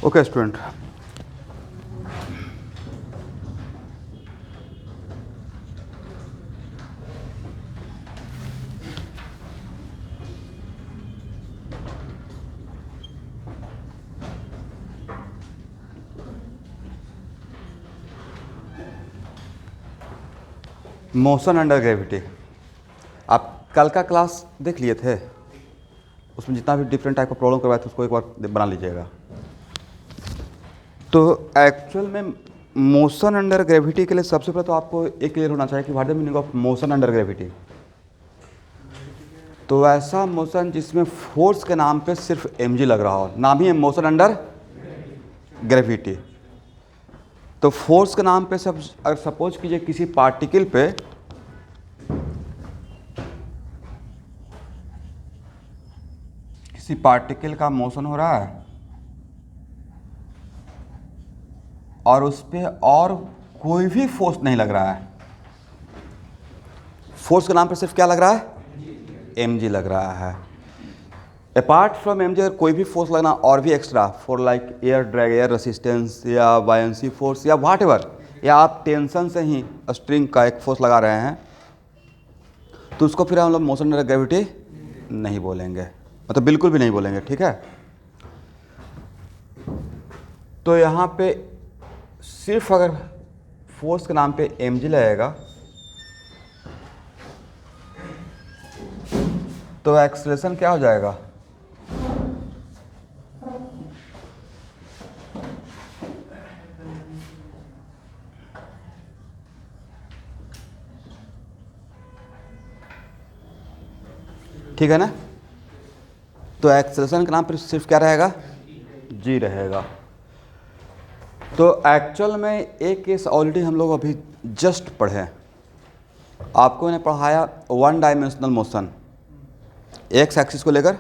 Okay student, motion under gravity. आप कल का क्लास देख लिए थे, उसमें जितना भी डिफरेंट टाइप का प्रॉब्लम करवाया था उसको एक बार बना लीजिएगा। तो एक्चुअल में मोशन अंडर ग्रेविटी के लिए सबसे पहले तो आपको एक क्लियर होना चाहिए कि what the meaning of motion under gravity. तो ऐसा मोशन जिसमें फोर्स के नाम पे सिर्फ mg लग रहा हो, नाम ही है मोशन अंडर ग्रेविटी। तो फोर्स के नाम पे सब अगर सपोज कीजिए किसी पार्टिकल पे किसी पार्टिकल का मोशन हो रहा है और उस पर और कोई भी फोर्स नहीं लग रहा है, फोर्स के नाम पे सिर्फ क्या लग रहा है? mg लग रहा है। अपार्ट फ्रॉम mg अगर कोई भी फोर्स लगना और भी extra for like air drag, air resistance या बायंसी फोर्स या व्हाट एवर, या आप टेंशन से ही स्ट्रिंग का एक फोर्स लगा रहे हैं, तो उसको फिर हम लोग मोशन अंडर ग्रेविटी नहीं बोलेंगे, मतलब बिल्कुल भी नहीं बोलेंगे, ठीक है। तो यहाँ पे सिर्फ अगर फोर्स के नाम पे mg लगेगा तो एक्सेलरेशन क्या हो जाएगा? ठीक है ना। तो एक्सेलरेशन के नाम पर सिर्फ क्या रहेगा? g रहेगा। तो एक्चुअल में एक केस ऑलरेडी हम लोग अभी जस्ट पढ़े, आपको मैंने पढ़ाया one dimensional motion x axis को लेकर।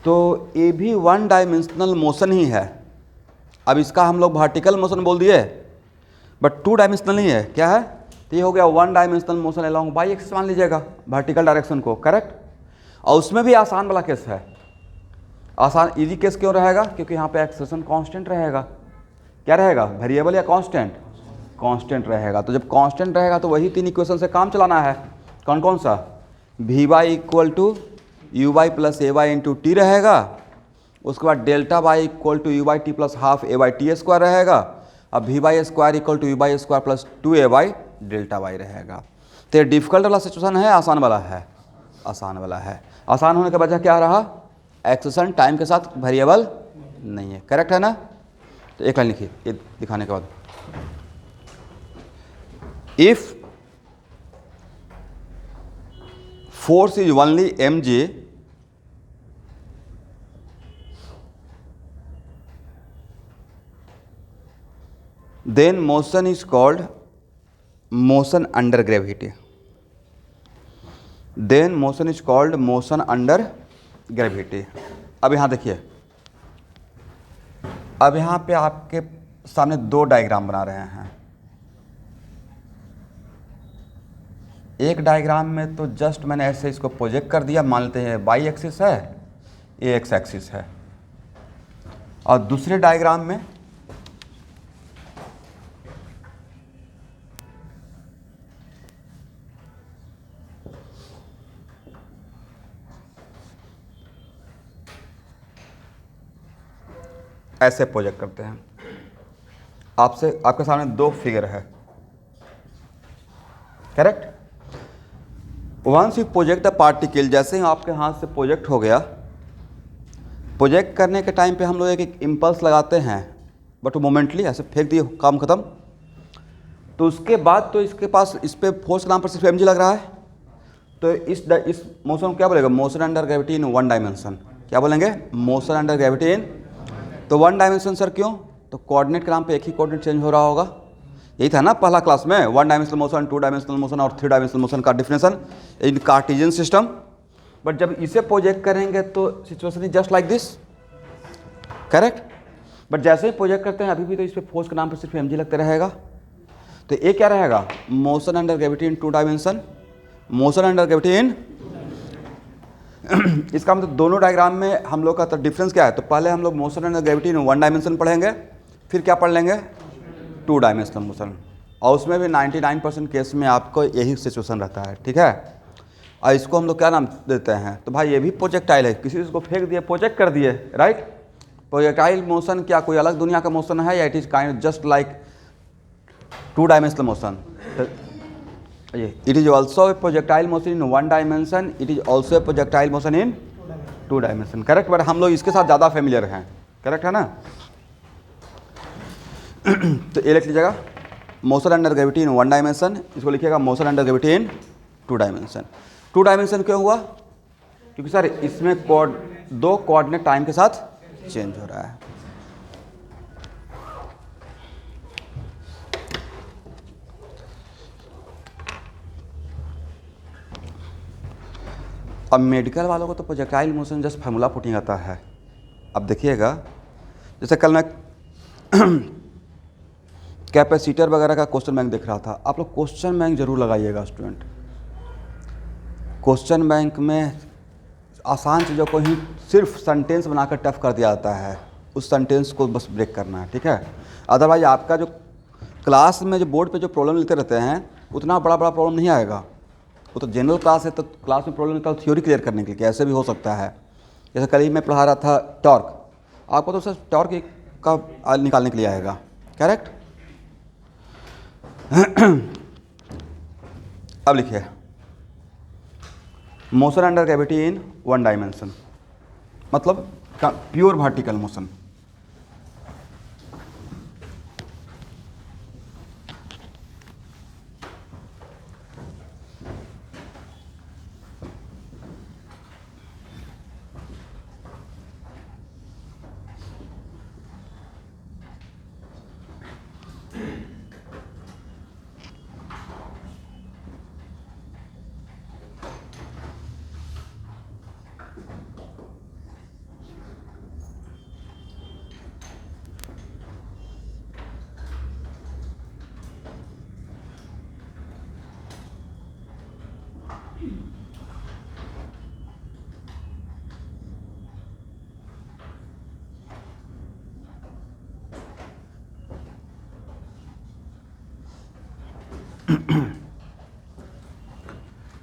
तो ये भी वन डायमेंशनल मोशन ही है। अब इसका हम लोग वर्टिकल मोशन बोल दिए, बट टू डायमेंशनल नहीं है। क्या है? तो ये हो गया one dimensional motion along by axis मान लीजिएगा वर्टिकल डायरेक्शन को, करेक्ट। और उसमें भी आसान वाला केस है। आसान इजी केस क्यों रहेगा? क्योंकि यहाँ पे एक्सेलरेशन कांस्टेंट रहेगा। क्या रहेगा? वेरिएबल या कांस्टेंट? कांस्टेंट रहेगा। तो जब कांस्टेंट रहेगा तो वही तीन इक्वेशन से काम चलाना है। कौन कौन सा? V Y equal to U Y plus A Y into T रहेगा। उसके बाद delta Y equal to U Y T plus half A Y T square रहेगा। अब V Y square equal to U Y square plus two A Y delta Y रहेगा। तो ये difficult वाला situation है, आसान वाला है? आसान वाला है। आसान होने के वजह क्या रहा? एक्सेलरेशन टाइम के साथ वेरिएबल नहीं है, करेक्ट है ना। तो एक लाइन लिखिए ये दिखाने के बाद, if force is only mg, then motion is called motion under gravity. Then motion is called motion under gravity. अब यहाँ देखिए, अब यहाँ पे आपके सामने दो डायग्राम बना रहे हैं। एक डायग्राम में तो जस्ट मैंने ऐसे इसको प्रोजेक्ट कर दिया, मान लेते हैं वाई एक्सिस है, ये एक्स एक्सिस है। और दूसरे डायग्राम में ऐसे प्रोजेक्ट करते हैं। आपके सामने दो फिगर है, correct. Once you project the particle, जैसे ही आपके हाथ से प्रोजेक्ट हो गया, प्रोजेक्ट करने के टाइम पे हम लोग एक इम्पल्स लगाते हैं, बट वो मोमेंटली ऐसे फेंक दिए, काम खत्म। तो उसके बाद तो इसके पास इस पे फोर्स के नाम पर सिर्फ mg लग रहा है, तो इस मोशन को क्या बोलेगा, motion under gravity in one dimension. क्या बोलेंगे, मोशन अंडर ग्रेविटी इन, तो वन डायमेंशन सर क्यों, तो कोऑर्डिनेट के नाम पे एक ही कोऑर्डिनेट चेंज हो रहा होगा। यही था ना पहला क्लास में, one dimensional motion, to dimensional motion और थ्री डायमेंशनल मोशन का definition in Cartesian system. But जब इसे प्रोजेक्ट करेंगे तो situation is just like this, correct. But जैसे ही प्रोजेक्ट करते हैं अभी भी तो इस पर फोर्स के नाम पर सिर्फ mg लगते रहेगा। तो ये क्या रहेगा, motion under gravity in two dimension, motion under gravity in इसका मतलब दोनों डायग्राम में हम लोग का तो डिफरेंस क्या है, तो पहले हम लोग motion under gravity in one dimension पढ़ेंगे, फिर क्या पढ़ लेंगे, टू डायमेंशनल मोशन, और उसमें भी 99% केस में आपको यही सिचुएशन रहता है, ठीक है। और इसको हम लोग क्या नाम देते हैं, तो भाई ये भी प्रोजेक्टाइल है, किसी को फेंक दिए, प्रोजेक्ट कर दिए, राइट। प्रोजेक्टाइल मोशन क्या कोई अलग दुनिया का मोशन है, या it is kind just like two dimensional motion. It is also a projectile motion in one dimension, it is also a projectile motion in two dimension, correct. But हम लोग इसके साथ ज़्यादा फेमिलियर हैं, करेक्ट है ना। तो ये लिख लीजिएगा, motion under gravity in one dimension, इसको लिखिएगा motion under gravity in two dimension. Two dimension क्यों हुआ, क्योंकि सर इसमें दो कोऑर्डिनेट टाइम के साथ चेंज हो रहा है। अब मेडिकल वालों को तो projectile motion just formula putting आता है। अब देखिएगा, जैसे कल मैं कैपेसिटर वगैरह का क्वेश्चन बैंक देख रहा था, आप लोग क्वेश्चन बैंक जरूर लगाइएगा स्टूडेंट। क्वेश्चन बैंक में आसान चीज़ों को ही सिर्फ सेंटेंस बनाकर टफ कर दिया जाता है, उस सेंटेंस को बस ब्रेक करना है, ठीक है। अदरवाइज आपका जो क्लास में जो बोर्ड पे जो प्रॉब्लम लिखते रहते हैं उतना बड़ा बड़ा प्रॉब्लम नहीं आएगा। वो तो जनरल क्लास है, तो क्लास में प्रॉब्लम निकाल थ्योरी क्लियर करने के लिए, ऐसे भी हो सकता है। जैसे कल ही मैं पढ़ा रहा था टॉर्क, आपको तो सर टॉर्क का निकालने के लिए आएगा, करेक्ट। अब लिखिए, motion under gravity in one dimension मतलब प्योर वर्टिकल मोशन।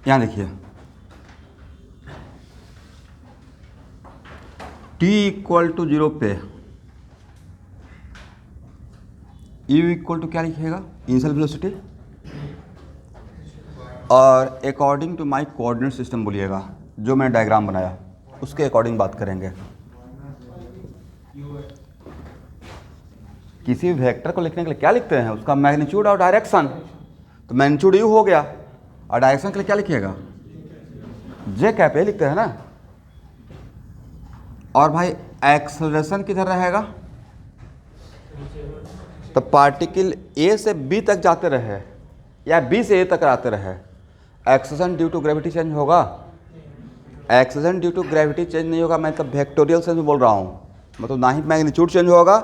यहाँ देखिए, t इक्वल टू 0 पे u इक्वल टू क्या लिखिएगा, इनिशियल वेलोसिटी, और according to my coordinate system बोलिएगा, जो मैंने डायग्राम बनाया उसके अकॉर्डिंग बात करेंगे। किसी वेक्टर को लिखने के लिए क्या लिखते हैं, उसका मैग्नीट्यूड और डायरेक्शन। तो मैग्नीट्यूड u हो गया, और डायरेक्शन के लिए क्या लिखिएगा, जे कैप, ये लिखते हैं ना। और भाई एक्सेलरेशन किधर रहेगा, तो पार्टिकल ए से बी तक जाते रहे या बी से ए तक आते रहे, acceleration due to gravity change होगा, acceleration due to gravity change नहीं होगा। मैं तो वेक्टोरियल सेंस में बोल रहा हूँ, मतलब ना ही मैग्नीट्यूड चेंज होगा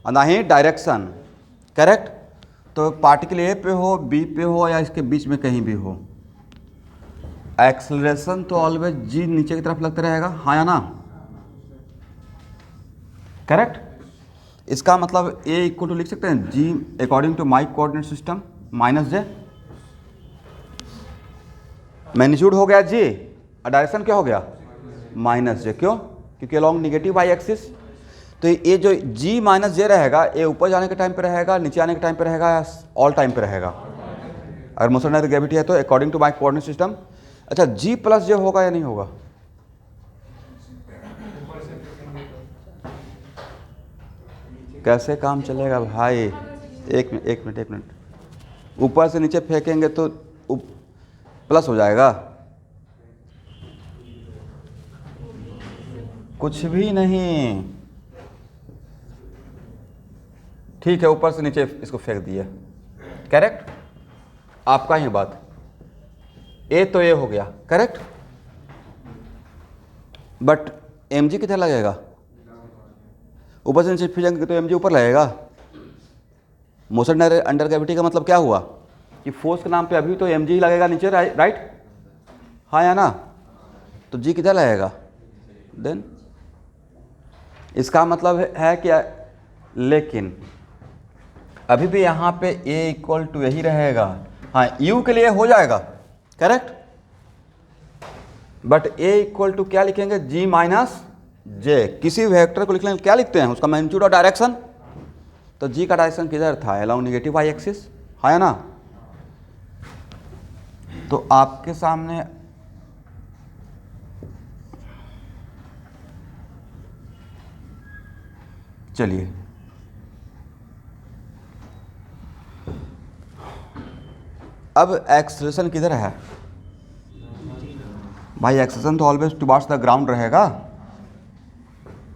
और ना ही डायरेक्शन, करेक्ट। तो पार्टिकल ए पे हो, बी पे हो, या इसके बीच में कहीं भी हो, एक्सेलरेशन तो ऑलवेज जी नीचे की तरफ लगता रहेगा, हाँ या ना, करेक्ट। इसका मतलब ए इक्वल टू लिख सकते हैं G according to my coordinate system minus J, magnitude हो गया जी और डायरेक्शन क्या हो गया माइनस जे, क्यों, क्योंकि अलॉन्ग निगेटिव वाई एक्सिस। तो ये जो जी माइनस जे रहेगा, ये ऊपर जाने के टाइम पे रहेगा, नीचे आने के टाइम पे रहेगा, या ऑल टाइम पे रहेगा। अगर मोशन अंडर ग्रेविटी है तो according to my coordinate system अच्छा जी प्लस जे होगा या नहीं होगा? कैसे काम चलेगा भाई? एक मिनट, ऊपर से नीचे फेंकेंगे तो प्लस हो जाएगा? कुछ भी नहीं। ठीक है, ऊपर से नीचे इसको फेंक दिए, करेक्ट? आपका ही बात, ए तो ए हो गया, करेक्ट? बट एम जी कितना लगेगा? ऊपर से नीचे फेंकेंगे तो एम जी ऊपर लगेगा। मोशन अंडर ग्रेविटी का मतलब क्या हुआ कि फोर्स के नाम पे अभी तो एम जी ही लगेगा नीचे, राइट? हाँ या ना? तो जी कितना लगेगा देन? इसका मतलब है क्या? लेकिन अभी भी यहाँ पे a इक्वल टू यही रहेगा। हाँ, u के लिए हो जाएगा, correct? But a equal to क्या लिखेंगे? g minus J. किसी वेक्टर को लिखने क्या लिखते हैं? उसका मैग्नीट्यूड और डायरेक्शन। तो g का डायरेक्शन किधर था? अलाउंग नेगेटिव y एक्सिस, हाँ या ना? तो आपके सामने चलिए अब एक्सेलरेशन किधर है भाई? एक्सेलरेशन तो ऑलवेज टुवर्ड्स द ग्राउंड रहेगा,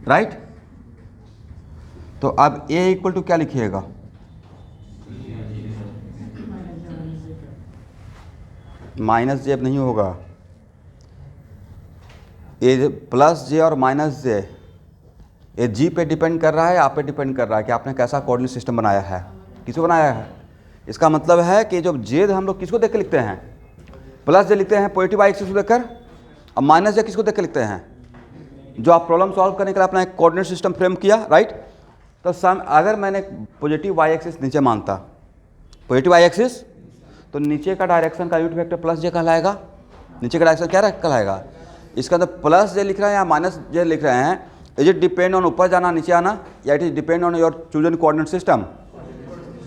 राइट? तो अब a इक्वल टू क्या लिखिएगा? माइनस जे अब नहीं होगा, ए प्लस जे और माइनस जे, ये जी पे डिपेंड कर रहा है, आप पे डिपेंड कर रहा है कि आपने कैसा कोऑर्डिनेट सिस्टम बनाया है, किसको बनाया है। इसका मतलब है कि जब जेड हम लोग किसको देख के लिखते हैं? प्लस जे लिखते हैं पॉजिटिव वाई एक्सिस को देखकर, अब माइनस जे किसको देख के लिखते हैं? जो आप प्रॉब्लम सॉल्व करने के लिए अपना एक कोऑर्डिनेट सिस्टम फ्रेम किया, राइट? तो सम अगर मैंने पॉजिटिव वाई एक्सिस नीचे मानता, पॉजिटिव वाई एक्सिस, तो नीचे का डायरेक्शन का यूनिट वेक्टर प्लस जे कहलाएगा। नीचे का डायरेक्शन क्या कहलाएगा? इसका अंदर प्लस जे लिख रहे हैं या माइनस जे लिख रहे हैं, इज इट डिपेंड ऑन ऊपर जाना नीचे आना, या it is depend on your chosen coordinate system?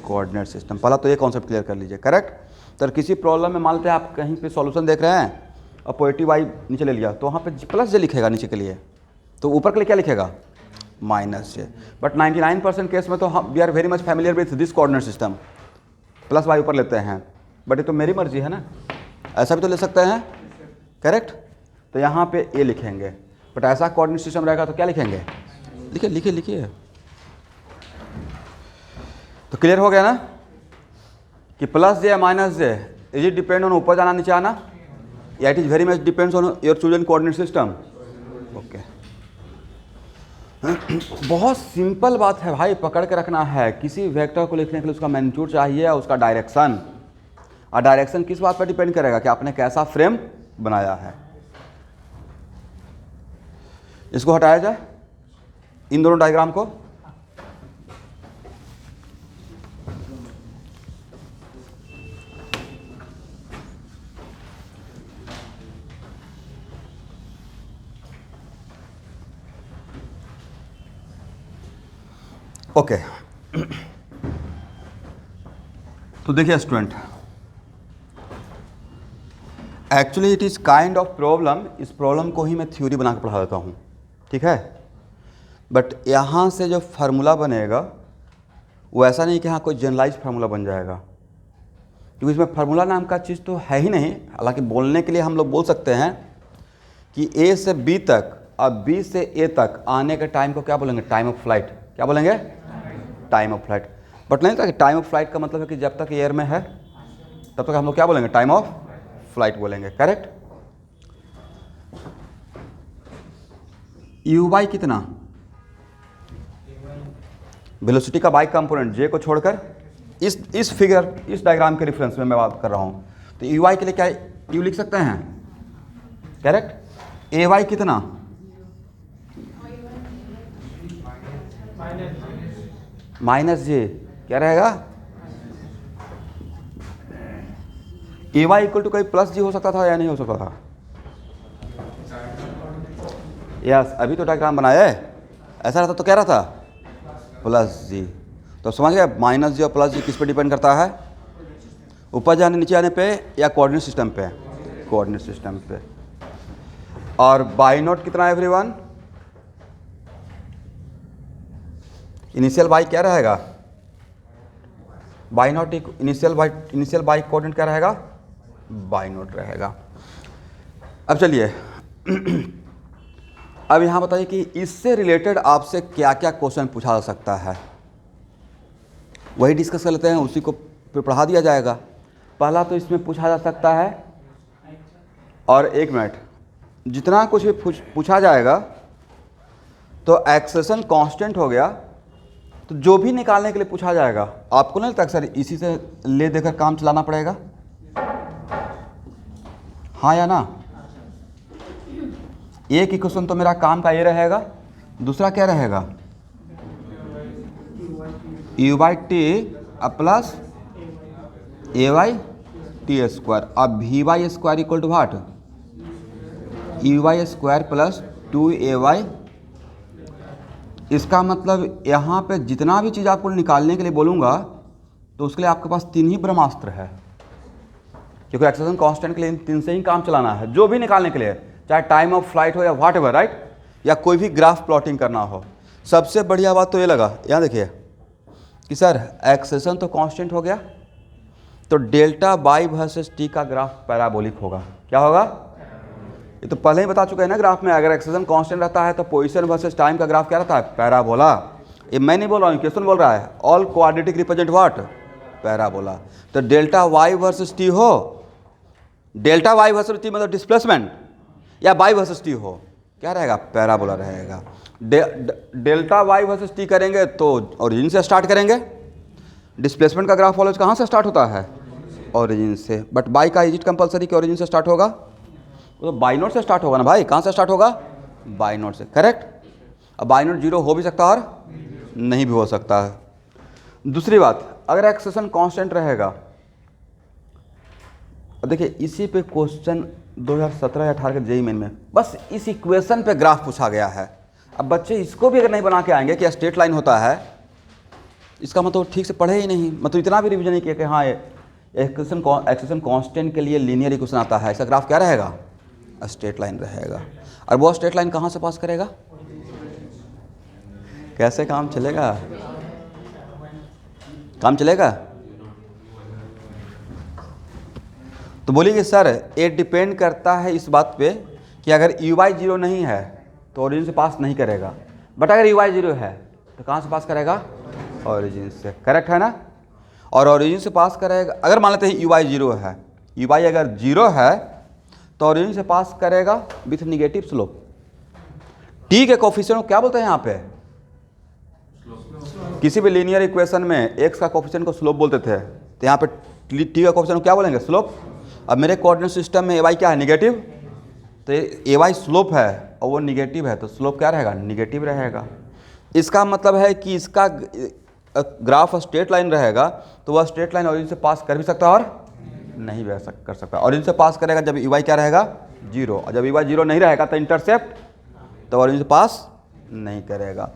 Coordinate system. पहला तो ये कॉन्सेप्ट क्लियर कर लीजिए, करेक्ट? तो किसी प्रॉब्लम में मान लेते हैं आप कहीं पे सॉल्यूशन देख रहे हैं और पॉजिटिव वाई नीचे ले लिया, तो वहाँ पे प्लस जे लिखेगा नीचे के लिए, तो ऊपर के लिए क्या लिखेगा? Minus J. बट 99% केस में तो हम we are very much familiar with this coordinate system, plus Y ऊपर लेते हैं। बट ये तो मेरी मर्जी है ना, ऐसा भी तो ले सकते हैं, करेक्ट? तो यहाँ पे ए लिखेंगे, बट ऐसा कोऑर्डिनेट सिस्टम रहेगा तो क्या लिखेंगे? लिखिए लिखिए लिखिए। तो क्लियर हो गया ना कि प्लस जे या minus J, is it depend on ऊपर जाना नीचे आना, या it is very much depends on your chosen coordinate system? Okay, बहुत सिंपल बात है भाई, पकड़ के रखना है। किसी वेक्टर को लिखने के लिए उसका मैग्नीट्यूड चाहिए और उसका डायरेक्शन, और डायरेक्शन किस बात पर डिपेंड करेगा कि आपने कैसा फ्रेम बनाया है। इसको हटाया जाए, इन दोनों डायग्राम को। ओके तो देखिए student, actually it is kind of problem. इस प्रॉब्लम को ही मैं थ्योरी बना के पढ़ा देता हूँ, ठीक है? बट यहाँ से जो फार्मूला बनेगा वो ऐसा नहीं कि हाँ कोई जनरलाइज फार्मूला बन जाएगा, क्योंकि इसमें फार्मूला नाम का चीज़ तो है ही नहीं। हालांकि बोलने के लिए हम लोग बोल सकते हैं कि ए से बी तक और बी से ए तक आने के टाइम को क्या बोलेंगे? Time of flight. क्या बोलेंगे? Time of flight. बट नहीं था कि टाइम ऑफ फ्लाइट का मतलब है कि जब तक एयर में है तब तक हम लोग क्या बोलेंगे? टाइम ऑफ फ्लाइट बोलेंगे, करेक्ट? यू बाई कितना? वेलोसिटी का बाई कंपोनेंट जे को छोड़कर, इस फिगर, इस डायग्राम के रेफरेंस में मैं बात कर रहा हूँ। तो यू वाई के लिए क्या यू लिख सकते हैं, करेक्ट? ए वाई कितना? माइनस जे। क्या रहेगा? ए वाई इक्वल टू कोई प्लस जी हो सकता था या नहीं हो सकता था? यस, अभी तो डायग्राम बनाया है, ऐसा रहता तो क्या रहता? प्लस जी। तो समझ गए, माइनस जी और प्लस जी किस पे डिपेंड करता है? ऊपर जाने नीचे आने पे या कोऑर्डिनेट सिस्टम पे? कोऑर्डिनेट सिस्टम पे। और बाई नोट कितना है एवरीवन? इनिशियल बाई क्या रहेगा? By note initial by coordinate क्या रहेगा? बाई नोट रहेगा। अब चलिए अब यहाँ बताइए कि इससे रिलेटेड आपसे क्या क्या क्वेश्चन पूछा जा सकता है, वही डिस्कस कर लेते हैं, उसी को पढ़ा दिया जाएगा। पहला तो इसमें पूछा जा सकता है, और एक मिनट, जितना कुछ भी पूछा जाएगा तो एक्सेलेरेशन कांस्टेंट हो गया, तो जो भी निकालने के लिए पूछा जाएगा आपको नहीं लगता सर इसी से ले देकर काम चलाना पड़ेगा? हाँ या ना? एक इक्वेशन तो मेरा काम का ये रहेगा, दूसरा क्या रहेगा? U by T plus A Y T square. अब V Y square equal to what? U Y square plus 2ay। इसका मतलब यहाँ पे जितना भी चीज़ आपको निकालने के लिए बोलूँगा तो उसके लिए आपके पास 3 ही ब्रह्मास्त्र है, क्योंकि एक्सेलेरेशन कांस्टेंट के लिए इन 3 से ही काम चलाना है, जो भी निकालने के लिए, चाहे टाइम ऑफ फ्लाइट हो या व्हाट एवर, राइट, या कोई भी ग्राफ प्लॉटिंग करना हो। सबसे बढ़िया बात तो ये लगा, यहाँ देखिए कि सर एक्सेलेरेशन तो कांस्टेंट हो गया, तो डेल्टा बाई वर्सेस टी का ग्राफ पैराबोलिक होगा। क्या होगा? ये तो पहले ही बता चुके हैं ना, ग्राफ में अगर एक्सेलेरेशन कांस्टेंट रहता है तो पोजीशन वर्सेस टाइम का ग्राफ क्या रहता है? पैराबोला। ये मैं नहीं बोल रहा हूँ, क्वेश्चन बोल रहा है, all quadratic represent what? Parabola. तो डेल्टा वाई वर्सेस टी हो, डेल्टा वाई वर्सेस टी मतलब डिस्प्लेसमेंट, या वाई वर्सेस टी हो, क्या रहेगा? पैराबोला रहेगा। डेल्टा वाई वर्सेस टी करेंगे तो ओरिजिन से स्टार्ट करेंगे। डिस्प्लेसमेंट का ग्राफ फॉलोज कहाँ से स्टार्ट होता है? ओरिजिन से। बट बाई का इज इट कंपलसरी कि ओरिजिन से स्टार्ट होगा? वो तो बाई नोट से स्टार्ट होगा ना भाई। कहाँ से स्टार्ट होगा? बाई नोट से, करेक्ट। अब बाई नोट जीरो हो भी सकता है और नहीं भी हो सकता है। दूसरी बात, अगर एक्सेलेरेशन कांस्टेंट रहेगा, अब देखिए इसी पे क्वेश्चन 2017 या 18 के जेईई मेन में बस इस इक्वेशन पे ग्राफ पूछा गया है। अब बच्चे इसको भी अगर नहीं बना के आएंगे कि स्ट्रेट लाइन होता है, इसका मतलब ठीक से पढ़े ही नहीं, मतलब इतना भी रिवीजन नहीं किया कि हाँ एक्सेलेरेशन कांस्टेंट के लिए लीनियर इक्वेशन आता है, इसका ग्राफ क्या रहेगा? स्ट्रेट लाइन रहेगा। और वो स्ट्रेट लाइन कहाँ से पास करेगा? कैसे काम चलेगा? काम चलेगा? तो बोलिए कि सर ये डिपेंड करता है इस बात पे कि अगर यू वाई जीरो नहीं है तो ओरिजिन से पास नहीं करेगा, बट अगर यू वाई जीरो है तो कहाँ से पास करेगा? ओरिजिन से, करेक्ट है ना? और ओरिजिन से पास करेगा, अगर मान लेते हैं यू वाई जीरो है, यू वाई अगर जीरो है तो ओरिजिन से पास करेगा विथ निगेटिव स्लोप। टी के कोफिशिएंट को क्या बोलते हैं यहाँ पे? किसी भी लीनियर इक्वेशन में एक्स का कोफिशिएंट को स्लोप बोलते थे, तो यहाँ पे टी का कोफिशिएंट को क्या बोलेंगे? स्लोप। अब मेरे कोऑर्डिनेट सिस्टम में ए वाई क्या है? निगेटिव। तो ए वाई स्लोप है और वो निगेटिव है, तो स्लोप क्या रहेगा? निगेटिव रहेगा। इसका मतलब है कि इसका ग्राफ स्ट्रेट लाइन रहेगा, तो वह स्ट्रेट लाइन ओरिजिन से पास कर भी सकता है और नहीं भी कर सकता। ओरिजिन से पास करेगा जब ई वाई क्या रहेगा? जीरो। और जब ई वाई जीरो नहीं रहेगा तो इंटरसेप्ट, तो ओरिजिन से पास नहीं करेगा।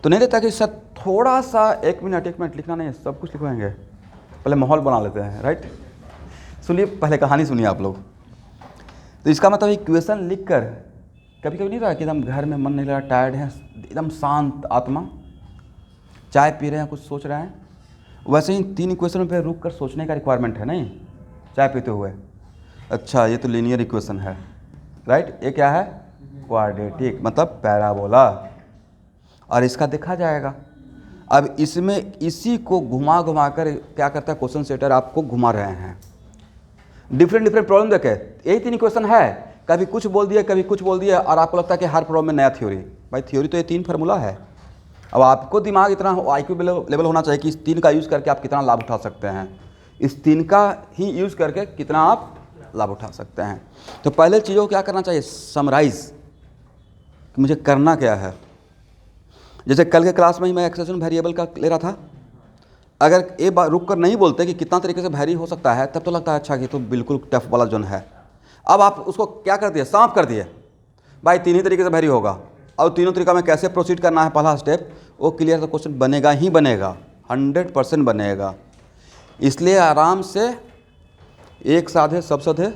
तो नहीं देता कि सर थोड़ा सा एक मिनट लिखना नहीं है, सब कुछ लिखवाएंगे, पहले माहौल बना लेते हैं, राइट। सुनिए, पहले कहानी सुनिए आप लोग। तो इसका मतलब इक्वेशन लिख कर कभी कभी नहीं रहा कि एकदम घर में मन नहीं लगा, टायर्ड है, एकदम शांत आत्मा, चाय पी रहे हैं, कुछ सोच रहे हैं, वैसे ही 3 इक्वेशन पे रुक कर सोचने का रिक्वायरमेंट है, नहीं चाय पीते हुए। अच्छा ये तो लीनियर इक्वेशन है, राइट। ये क्या है? क्वाड्रेटिक, मतलब पैराबोला, और इसका देखा जाएगा। अब इसमें इसी को घुमा घुमा कर क्या करता है क्वेश्चन सेटर, आपको घुमा रहे हैं। डिफरेंट प्रॉब्लम देखे, यही 3 इक्वेशन है, कभी कुछ बोल दिया कभी कुछ बोल दिया, और आपको लगता है कि हर प्रॉब्लम में नया थ्योरी। भाई थ्योरी तो ये 3 फार्मूला है। अब आपको दिमाग इतना IQ लेवल होना चाहिए कि इस 3 का यूज़ करके आप कितना लाभ उठा सकते हैं, इस 3 का ही यूज़ करके कितना आप लाभ उठा सकते हैं। तो पहले चीज़ों को क्या करना चाहिए? समराइज़ कि मुझे करना क्या है। जैसे कल के क्लास में ही मैं एक्सेलेरेशन वेरिएबल का ले रहा था, अगर एक बार रुक कर नहीं बोलते कि कितना तरीके से वेरी हो सकता है, तब तो लगता है अच्छा कि तो बिल्कुल टफ वाला जोन है। अब आप उसको क्या कर दिए? सांप कर दिए, भाई 3 ही तरीके से वेरी होगा, और तीनों तरीका में कैसे प्रोसीड करना है, पहला स्टेप वो क्लियर, तो क्वेश्चन बनेगा ही बनेगा, 100% बनेगा। इसलिए आराम से एक साधे सब साधे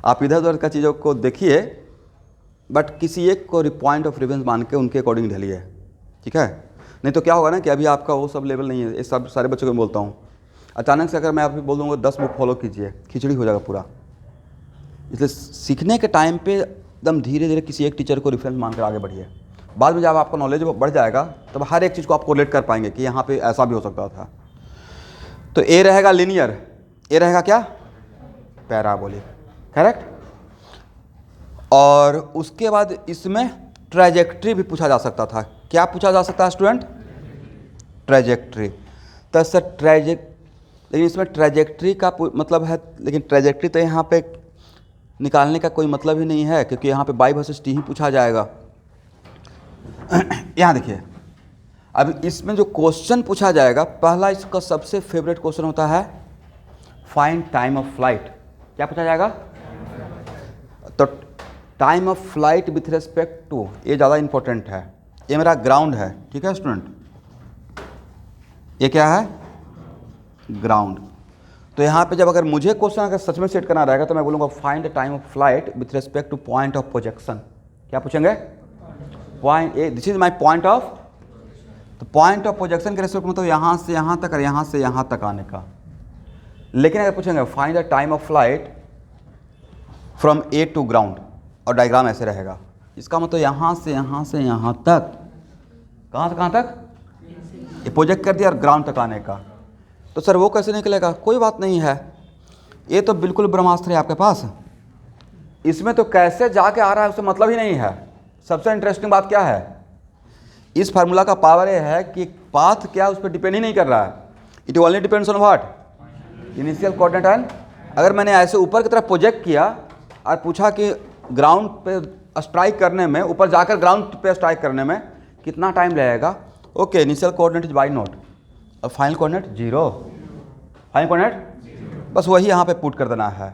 आप इधर उधर का चीज़ों को देखिए, बट किसी एक को पॉइंट ऑफ रेफरेंस मान के उनके अकॉर्डिंग ढलिए, ठीक है। नहीं तो क्या होगा ना कि अभी आपका वो सब लेवल नहीं है। ये सब सारे बच्चों को मैं बोलता हूँ, अचानक से अगर मैं आपको बोल दूँगा 10 बुक फॉलो कीजिए, खिचड़ी हो जाएगा पूरा। इसलिए सीखने के टाइम पे एकदम धीरे धीरे किसी एक टीचर को रेफरेंस मानकर आगे बढ़िए। बाद में जब आपका नॉलेज बढ़ जाएगा तब हर एक चीज़ को आप कोरिलेट कर पाएंगे कि यहाँ पे ऐसा भी हो सकता था। तो ए रहेगा लीनियर, ए रहेगा क्या, पैराबोलिक, करेक्ट। और उसके बाद इसमें ट्रैजेक्टरी भी पूछा जा सकता था। क्या पूछा जा सकता है स्टूडेंट, ट्रैजेक्टरी। तो सर लेकिन इसमें ट्रैजेक्टरी का मतलब है, लेकिन ट्रैजेक्टरी तो यहाँ पे निकालने का कोई मतलब ही नहीं है, क्योंकि यहाँ पे बाई वर्सेस टी ही पूछा जाएगा। यहाँ देखिए, अब इसमें जो क्वेश्चन पूछा जाएगा, पहला इसका सबसे फेवरेट क्वेश्चन होता है फाइंड टाइम ऑफ फ्लाइट। क्या पूछा जाएगा, तो time of flight with respect to, ये ज़्यादा इंपॉर्टेंट है। ये मेरा ग्राउंड है, ठीक है स्टूडेंट, ये क्या है, ग्राउंड। तो यहाँ पे जब अगर मुझे क्वेश्चन अगर सच में सेट करना रहेगा तो मैं बोलूँगा find the time of flight with respect to point of projection. क्या पूछेंगे, point A, this is my point of, तो पॉइंट ऑफ प्रोजेक्शन के रेस्पेक्ट में तो यहाँ से यहाँ तक और यहाँ से यहाँ तक आने का। लेकिन अगर पूछेंगे find the time of flight from A to ground, और डायग्राम ऐसे रहेगा, इसका मतलब यहाँ से यहाँ तक, कहाँ से कहाँ तक, ये प्रोजेक्ट कर दिया और ग्राउंड तक आने का। तो सर वो कैसे निकलेगा, कोई बात नहीं है, ये तो बिल्कुल ब्रह्मास्त्र है आपके पास। इसमें तो कैसे जाके आ रहा है उससे मतलब ही नहीं है। सबसे इंटरेस्टिंग बात क्या है, इस फार्मूला का पावर ये है कि पाथ क्या उस पर डिपेंड ही नहीं कर रहा है। It only depends on what, initial coordinate and. अगर मैंने ऐसे ऊपर की तरफ प्रोजेक्ट किया और पूछा कि ग्राउंड पे स्ट्राइक करने में, ऊपर जाकर ग्राउंड पे स्ट्राइक करने में कितना टाइम लगेगा, okay, initial coordinate is Y naught, और फाइनल कोऑर्डिनेट 0, फाइनल कोऑर्डिनेट बस वही यहाँ पे पुट कर देना है।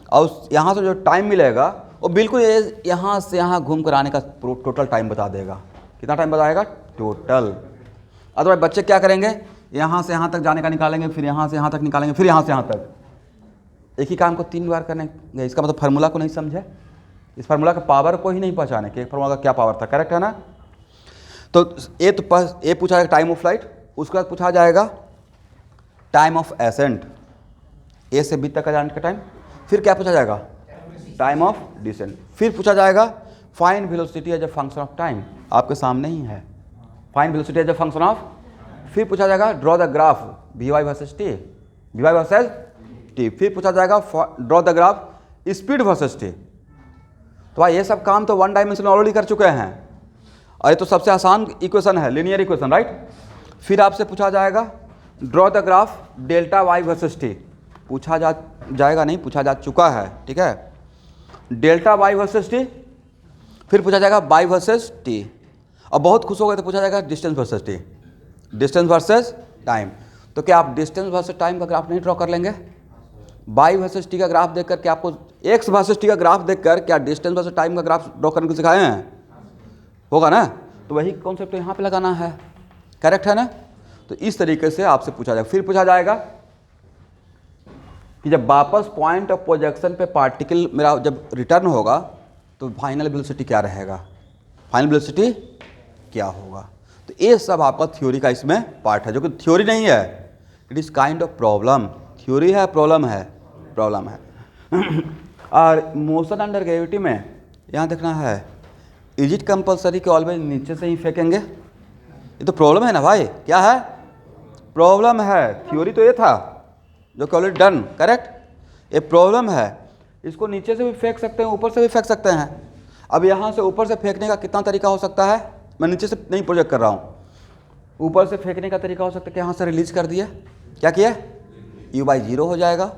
और यहाँ से जो टाइम मिलेगा वो बिल्कुल यहाँ से यहाँ घूम कर आने का टोटल टाइम बता देगा। कितना टाइम बताएगा टोटल। अदरवाइज बच्चे क्या करेंगे, यहाँ से यहाँ तक जाने का निकालेंगे, फिर यहाँ से यहाँ तक निकालेंगे, फिर यहाँ से यहाँ तक, एक ही काम को 3 बार करेंगे। इसका मतलब फार्मूला को नहीं समझे, इस फार्मूला का पावर को ही नहीं पहचाने कि एक फार्मूला का क्या पावर था, करेक्ट है ना। तो ए पूछा जाएगा टाइम ऑफ फ्लाइट, उसके बाद पूछा जाएगा टाइम ऑफ एसेंट, ए से बी तक का जाने का टाइम। फिर क्या पूछा जाएगा, टाइम ऑफ डिसेंट। फिर पूछा जाएगा find velocity as a function of time, आपके सामने ही है, find velocity as a function of. फिर पूछा जाएगा draw the graph V Y versus T, V Y versus T. फिर पूछा जाएगा draw the graph speed versus T. तो भाई ये सब काम तो 1 डायमेंशन ऑलरेडी कर चुके हैं, और ये तो सबसे आसान इक्वेशन है, लीनियर इक्वेशन, राइट। फिर आपसे पूछा जाएगा draw the graph delta Y versus T, पूछा जाएगा नहीं, पूछा जा चुका है, ठीक है, डेल्टा वाई वर्सेस टी। फिर पूछा जाएगा बाई वर्सेस टी, और बहुत खुश हो गए तो पूछा जाएगा distance versus T, distance versus time. तो क्या आप डिस्टेंस वर्सेस टाइम का ग्राफ नहीं ड्रॉ कर लेंगे, बाई वर्सेस टी का ग्राफ देखकर? क्या आपको एक्स वर्सेस टी का ग्राफ देखकर क्या डिस्टेंस वर्सेस टाइम का ग्राफ ड्रॉ करने को सिखाए हैं? होगा ना। तो वही कॉन्सेप्ट यहाँ पे लगाना है, करेक्ट है ना। तो इस तरीके से आपसे पूछा जाएगा। फिर पूछा जाएगा कि जब वापस पॉइंट ऑफ प्रोजेक्शन पे पार्टिकल मेरा जब रिटर्न होगा तो फाइनल वेलोसिटी क्या रहेगा, फाइनल वेलोसिटी क्या होगा। तो ये सब आपका थ्योरी का इसमें पार्ट है, जो कि थ्योरी नहीं है, it is kind of problem. Theory है, प्रॉब्लम है, प्रॉब्लम है। और मोशन अंडर ग्रेविटी में यहाँ देखना है, इज इट कंपल्सरी कि ऑलवेज नीचे से ही फेंकेंगे? ये तो प्रॉब्लम है ना भाई, क्या है, प्रॉब्लम है। थ्योरी तो ये था जो कि ऑलरेडी डन, करेक्ट। ये प्रॉब्लम है, इसको नीचे से भी फेंक सकते हैं, ऊपर से भी फेंक सकते हैं। अब यहाँ से ऊपर से फेंकने का कितना तरीका हो सकता है, मैं नीचे से नहीं प्रोजेक्ट कर रहा हूँ, ऊपर से फेंकने का तरीका हो सकता है कि यहाँ से रिलीज कर दिए, क्या किया, u/0 हो जाएगा।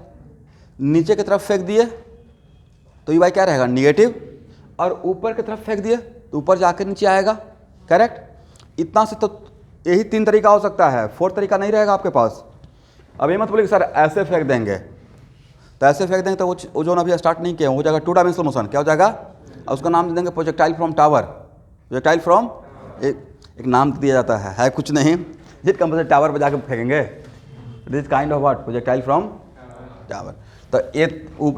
नीचे की तरफ फेंक दिए तो u क्या रहेगा, निगेटिव, और ऊपर की तरफ फेंक दिए तो ऊपर जाकर नीचे आएगा, करेक्ट। इतना से तो यही 3 तरीका हो सकता है, 4th तरीका नहीं रहेगा आपके पास। अब ये मत बोलिए सर ऐसे फेंक देंगे, तो ऐसे फेंक देंगे तो वो जो अभी स्टार्ट नहीं किया हो जाएगा 2 डायमेंशनल मोशन, क्या हो जाएगा, और उसका नाम दे देंगे projectile from tower. Projectile from एक नाम दिया जाता है कुछ नहीं, जिस कंपल्सरी टावर पर जाकर फेंकेंगे, this kind of what, projectile from tower. तो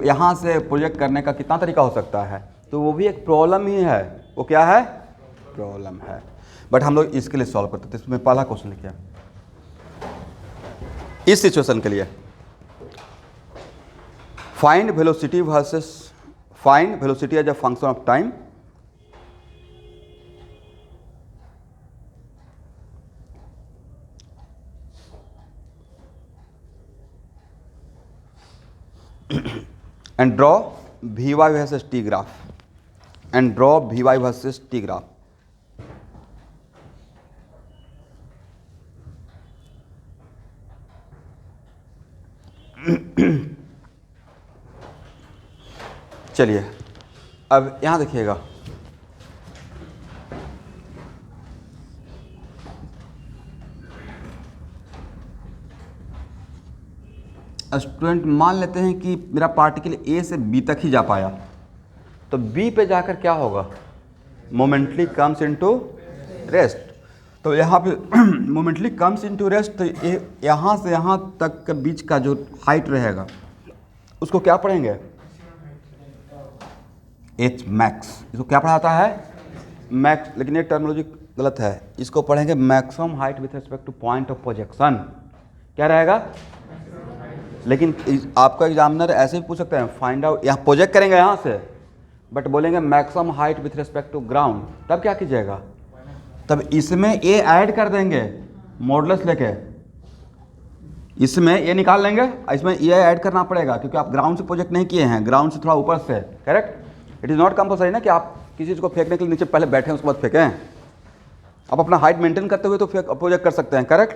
यहाँ से प्रोजेक्ट करने का कितना तरीका हो सकता है, तो वो भी एक प्रॉब्लम ही है। वो क्या है, प्रॉब्लम है, बट हम लोग इसके लिए सॉल्व करते थे। इसमें पहला क्वेश्चन लिखिए इस सिचुएशन के लिए, find velocity as a function of time and draw Vy versus t graph चलिए अब यहाँ देखिएगा, स्टूडेंट मान लेते हैं कि मेरा पार्टिकल ए से बी तक ही जा पाया, तो बी पे जाकर क्या होगा, मोमेंटली कम्स इनटू रेस्ट। तो यहाँ पे मोमेंटली कम्स इनटू रेस्ट, तो यहाँ से यहाँ तक के बीच का जो हाइट रहेगा उसको क्या पढ़ेंगे, एच मैक्स। इसको क्या पढ़ाता है, मैक्स, लेकिन ये टर्मिनोलॉजी गलत है, इसको पढ़ेंगे maximum height with respect to point of projection. क्या रहेगा, लेकिन आपका एग्जामिनर ऐसे भी पूछ सकते हैं, फाइंड आउट, यहाँ प्रोजेक्ट करेंगे यहाँ से, बट बोलेंगे maximum height with respect to ground, तब क्या कीजिएगा, तब इसमें ए ऐड कर देंगे मॉडुलस लेके, इसमें ए निकाल लेंगे, इसमें ए ऐड करना पड़ेगा क्योंकि आप ग्राउंड से प्रोजेक्ट नहीं किए हैं, ग्राउंड से थोड़ा ऊपर से। Correct, it is not compulsory ना कि आप किसी चीज़ को फेंकने के लिए नीचे पहले बैठें उसके बाद फेंकें, आप अपना हाइट मेंटेन करते हुए तो प्रोजेक्ट कर सकते हैं। करेक्ट,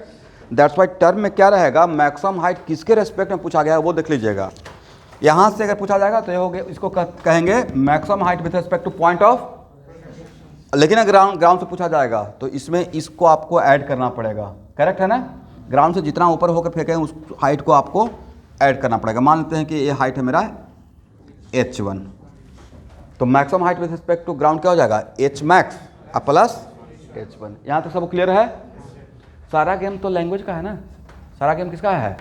दैट्स वाई टर्म में क्या रहेगा, मैक्सिमम हाइट किसके रेस्पेक्ट में पूछा गया है वो देख लीजिएगा। यहाँ से अगर पूछा जाएगा तो ये हो गया, इसको कहेंगे maximum height with respect to point of, लेकिन अगर ग्राउंड से पूछा जाएगा तो इसमें इसको आपको ऐड करना पड़ेगा। करेक्ट है ना, ग्राउंड से जितना ऊपर होकर फेंके उस हाइट को आपको ऐड करना पड़ेगा। मान लेते हैं कि ये हाइट है मेरा h1, तो maximum height with respect to ground क्या हो जाएगा, h मैक्स प्लस h1। यहाँ तक सब क्लियर है, सारा गेम तो लैंग्वेज का है ना, सारा गेम किसका है,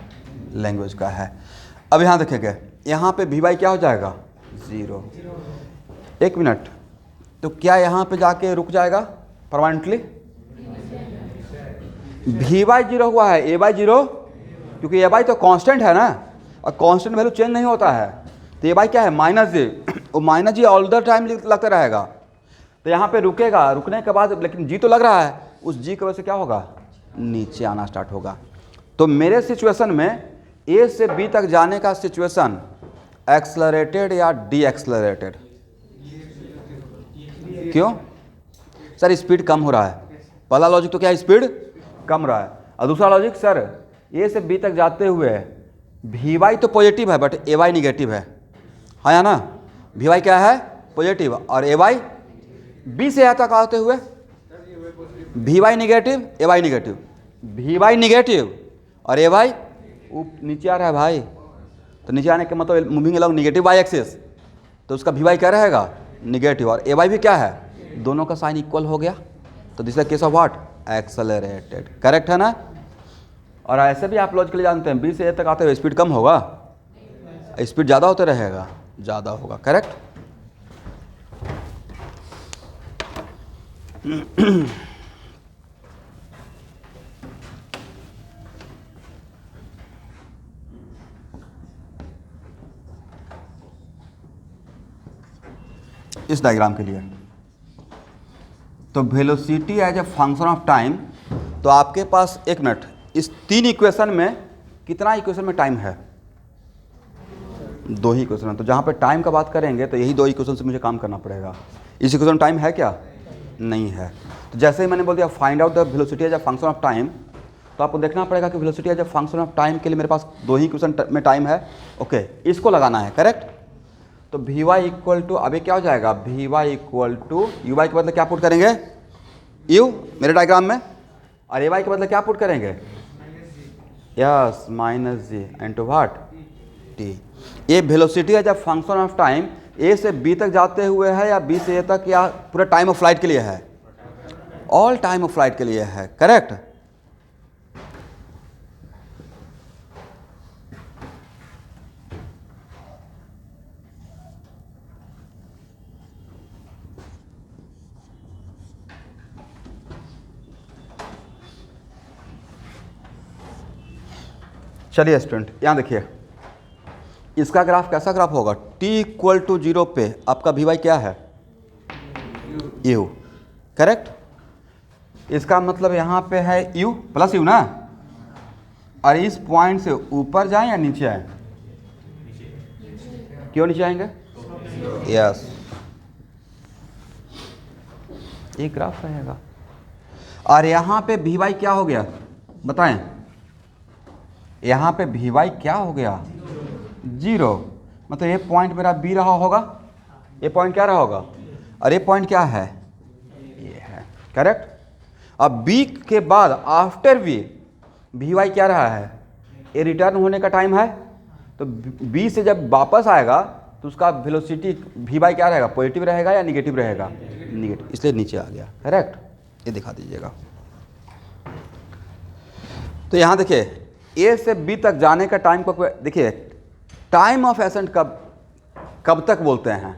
लैंग्वेज का है। अब यहाँ देखेंगे, यहाँ पे वी वाई क्या हो जाएगा, 0। एक मिनट, तो क्या यहाँ पे जाके रुक जाएगा परमानेंटली, वी वाई 0 हुआ है, ए वाई 0, क्योंकि ए वाई तो कांस्टेंट है ना, और कांस्टेंट वैल्यू चेंज नहीं होता है, तो ए वाई क्या है -g, वो -g ऑल द टाइम लगता रहेगा, तो यहाँ पे रुकेगा, रुकने के बाद लेकिन जी तो लग रहा है, उस जी की वजह से क्या होगा, नीचे आना स्टार्ट होगा। तो मेरे सिचुएशन में ए से बी तक जाने का सिचुएशन एक्सलरेटेड या डी एक्सलरेटेड, क्यों सर, स्पीड कम हो रहा है। पहला लॉजिक तो क्या है, स्पीड कम रहा है, और दूसरा लॉजिक सर ए से बी तक जाते हुए वी वाई तो पॉजिटिव है बट ए वाई निगेटिव है या ना, वी वाई क्या है, पॉजिटिव, और ए वाई बी से यहाँ तक आते हुए V Y negative, A Y negative, V Y negative और ए वाई नीचे आ रहा है भाई, तो नीचे आने के मतलब moving along negative Y axis, तो उसका वी वाई क्या रहेगा, निगेटिव, और ए वाई भी क्या है, दोनों का साइन इक्वल हो गया, तो this is case of what, accelerated. Correct है ना, और ऐसे भी आप लॉजिकली जानते हैं बी से ए तक आते हुए स्पीड कम होगा, स्पीड ज़्यादा होते रहेगा, ज़्यादा होगा। करेक्ट, इस डायग्राम के लिए तो velocity as a function of time, तो आपके पास एक मिनट, इस 3 इक्वेशन में कितना इक्वेशन में टाइम है, 2 ही इक्वेशन है, तो जहाँ पे टाइम का बात करेंगे तो यही 2 इक्वेशन से मुझे काम करना पड़ेगा। इस इक्वेशन में टाइम है क्या, नहीं है, तो जैसे ही मैंने बोल दिया find out the velocity as a function of time, तो आपको देखना पड़ेगा कि velocity as a function of time के लिए मेरे पास 2 ही इक्वेशन में टाइम है। ओके, इसको लगाना है। करेक्ट, तो वी वाई इक्वल टू, अभी क्या हो जाएगा, V Y equal to U Y के बदले क्या पुट करेंगे, यू मेरे डायग्राम में, और ए वाई के बदले क्या पुट करेंगे, yes -g into what, T. ये velocity as a function of time A से बी तक जाते हुए है या बी से ए तक, या पूरा टाइम ऑफ फ्लाइट के लिए है, ऑल टाइम ऑफ फ्लाइट के लिए है। करेक्ट, चलिए स्टूडेंट, यहाँ देखिए, इसका ग्राफ कैसा ग्राफ होगा? t=0 पे आपका वी वाई क्या है? u, correct. इसका मतलब यहाँ पे है u प्लस u ना, और इस पॉइंट से ऊपर जाएं या नीचे आए? क्यों नीचे आएंगे? यस, ये ग्राफ रहेगा। और यहाँ पे वी वाई क्या हो गया बताएं? यहाँ पे वी वाई क्या हो गया? 0। मतलब ये पॉइंट मेरा बी रहा होगा, ये पॉइंट क्या रहा होगा, और ये पॉइंट क्या है? ये है, करेक्ट। अब बी के बाद आफ्टर वी वाई क्या रहा है? ये रिटर्न होने का टाइम है, तो बी से जब वापस आएगा तो उसका वेलोसिटी वी वाई क्या रहेगा? पॉजिटिव रहेगा या निगेटिव रहेगा? निगेटिव, इसलिए नीचे आ गया, करेक्ट। ये दिखा दीजिएगा। तो यहाँ देखिए, ए से बी तक जाने का टाइम को देखिए, टाइम ऑफ एसेंट कब तक बोलते हैं?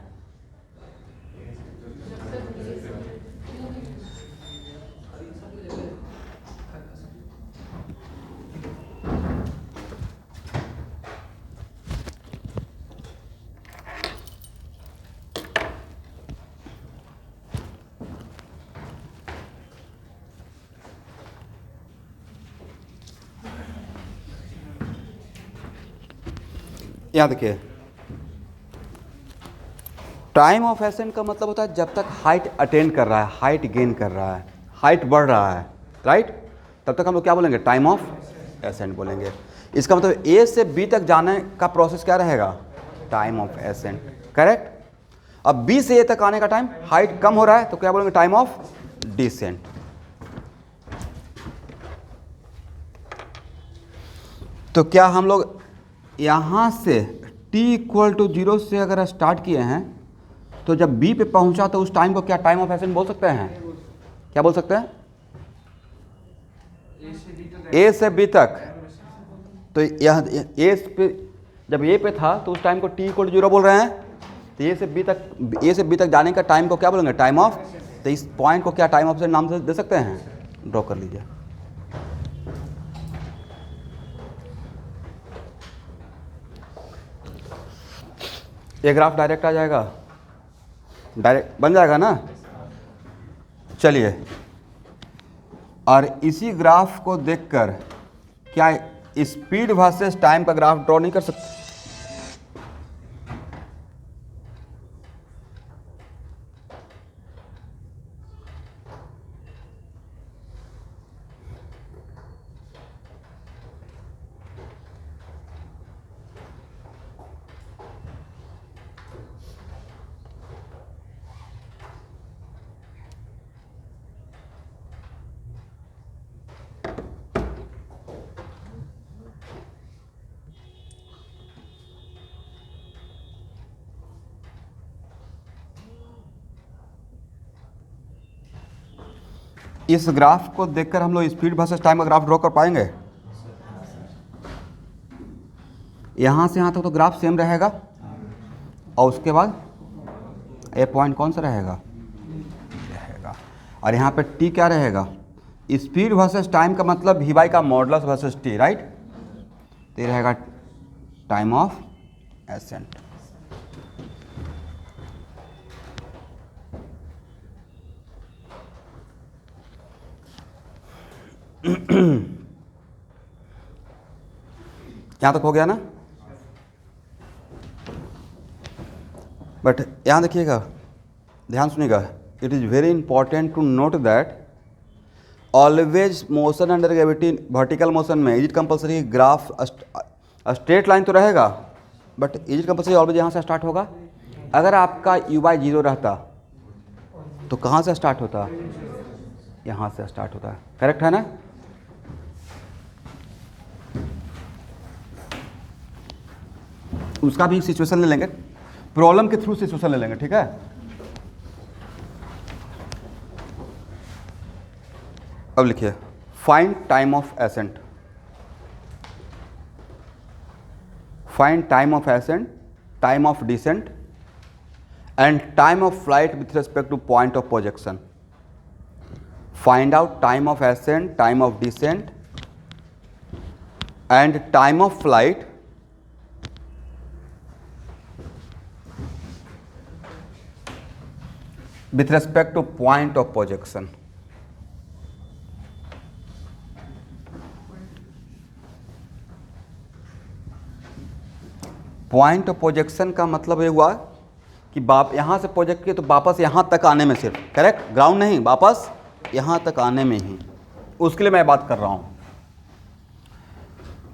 यहाँ देखिए, टाइम ऑफ एसेंट का मतलब होता है जब तक हाइट अटेन कर रहा है, हाइट गेन कर रहा है, हाइट बढ़ रहा है, राइट, तब तक हम लोग क्या बोलेंगे? टाइम ऑफ एसेंट बोलेंगे। इसका मतलब ए से बी तक जाने का प्रोसेस क्या रहेगा? Time of accent, correct. अब बी से ए तक आने का टाइम, हाइट कम हो रहा है तो क्या बोलेंगे? Time of descent. तो क्या हम लोग यहाँ से t=0 से अगर स्टार्ट किए हैं तो जब b पे पहुँचा तो उस टाइम को क्या टाइम ऑफ एसेंट बोल सकते हैं? क्या बोल सकते हैं? a से b तक। तो यह a पे, जब a पे था तो उस टाइम को t=0 बोल रहे हैं, तो a से b तक जाने का टाइम को क्या बोलेंगे? Time of. तो इस पॉइंट को क्या टाइम ऑफ से नाम से दे सकते हैं? ड्रॉ कर लीजिए। ये ग्राफ डायरेक्ट आ जाएगा, डायरेक्ट बन जाएगा ना। चलिए, और इसी ग्राफ को देखकर क्या स्पीड वर्सेस टाइम का ग्राफ ड्रॉ नहीं कर सकते? इस ग्राफ को देखकर हम लोग स्पीड वर्सेस टाइम का ग्राफ ड्रॉ कर पाएंगे? यहाँ से यहाँ तक तो ग्राफ सेम रहेगा, और उसके बाद ये पॉइंट कौन सा रहेगा? और यहाँ पे t क्या रहेगा? स्पीड वर्सेस टाइम का मतलब वी वाई का मॉडुलस वर्सेस t, राइट। तो ये रहेगा टाइम ऑफ एसेंट। यहाँ तक हो गया ना? बट यहाँ देखिएगा, ध्यान सुनिएगा, it is very important to note that always motion under gravity, vertical motion में is it compulsory graph straight line तो रहेगा, but is it compulsory always यहाँ से स्टार्ट होगा? अगर आपका u बाई 0 रहता तो कहाँ से स्टार्ट होता? यहाँ से स्टार्ट होता है, करेक्ट है ना? उसका भी सिचुएशन ले लेंगे, प्रॉब्लम के थ्रू सिचुएशन ले लेंगे, ठीक है। अब लिखिए, find time of ascent, find time of ascent, time of descent and time of flight with respect to point of projection. Find out time of ascent, time of descent and time of flight with respect to point of projection. Point of projection का मतलब ये हुआ कि बाप यहाँ से project किए तो वापस यहाँ तक आने में सिर्फ, करेक्ट, ग्राउंड नहीं, वापस यहाँ तक आने में ही, उसके लिए मैं बात कर रहा हूँ।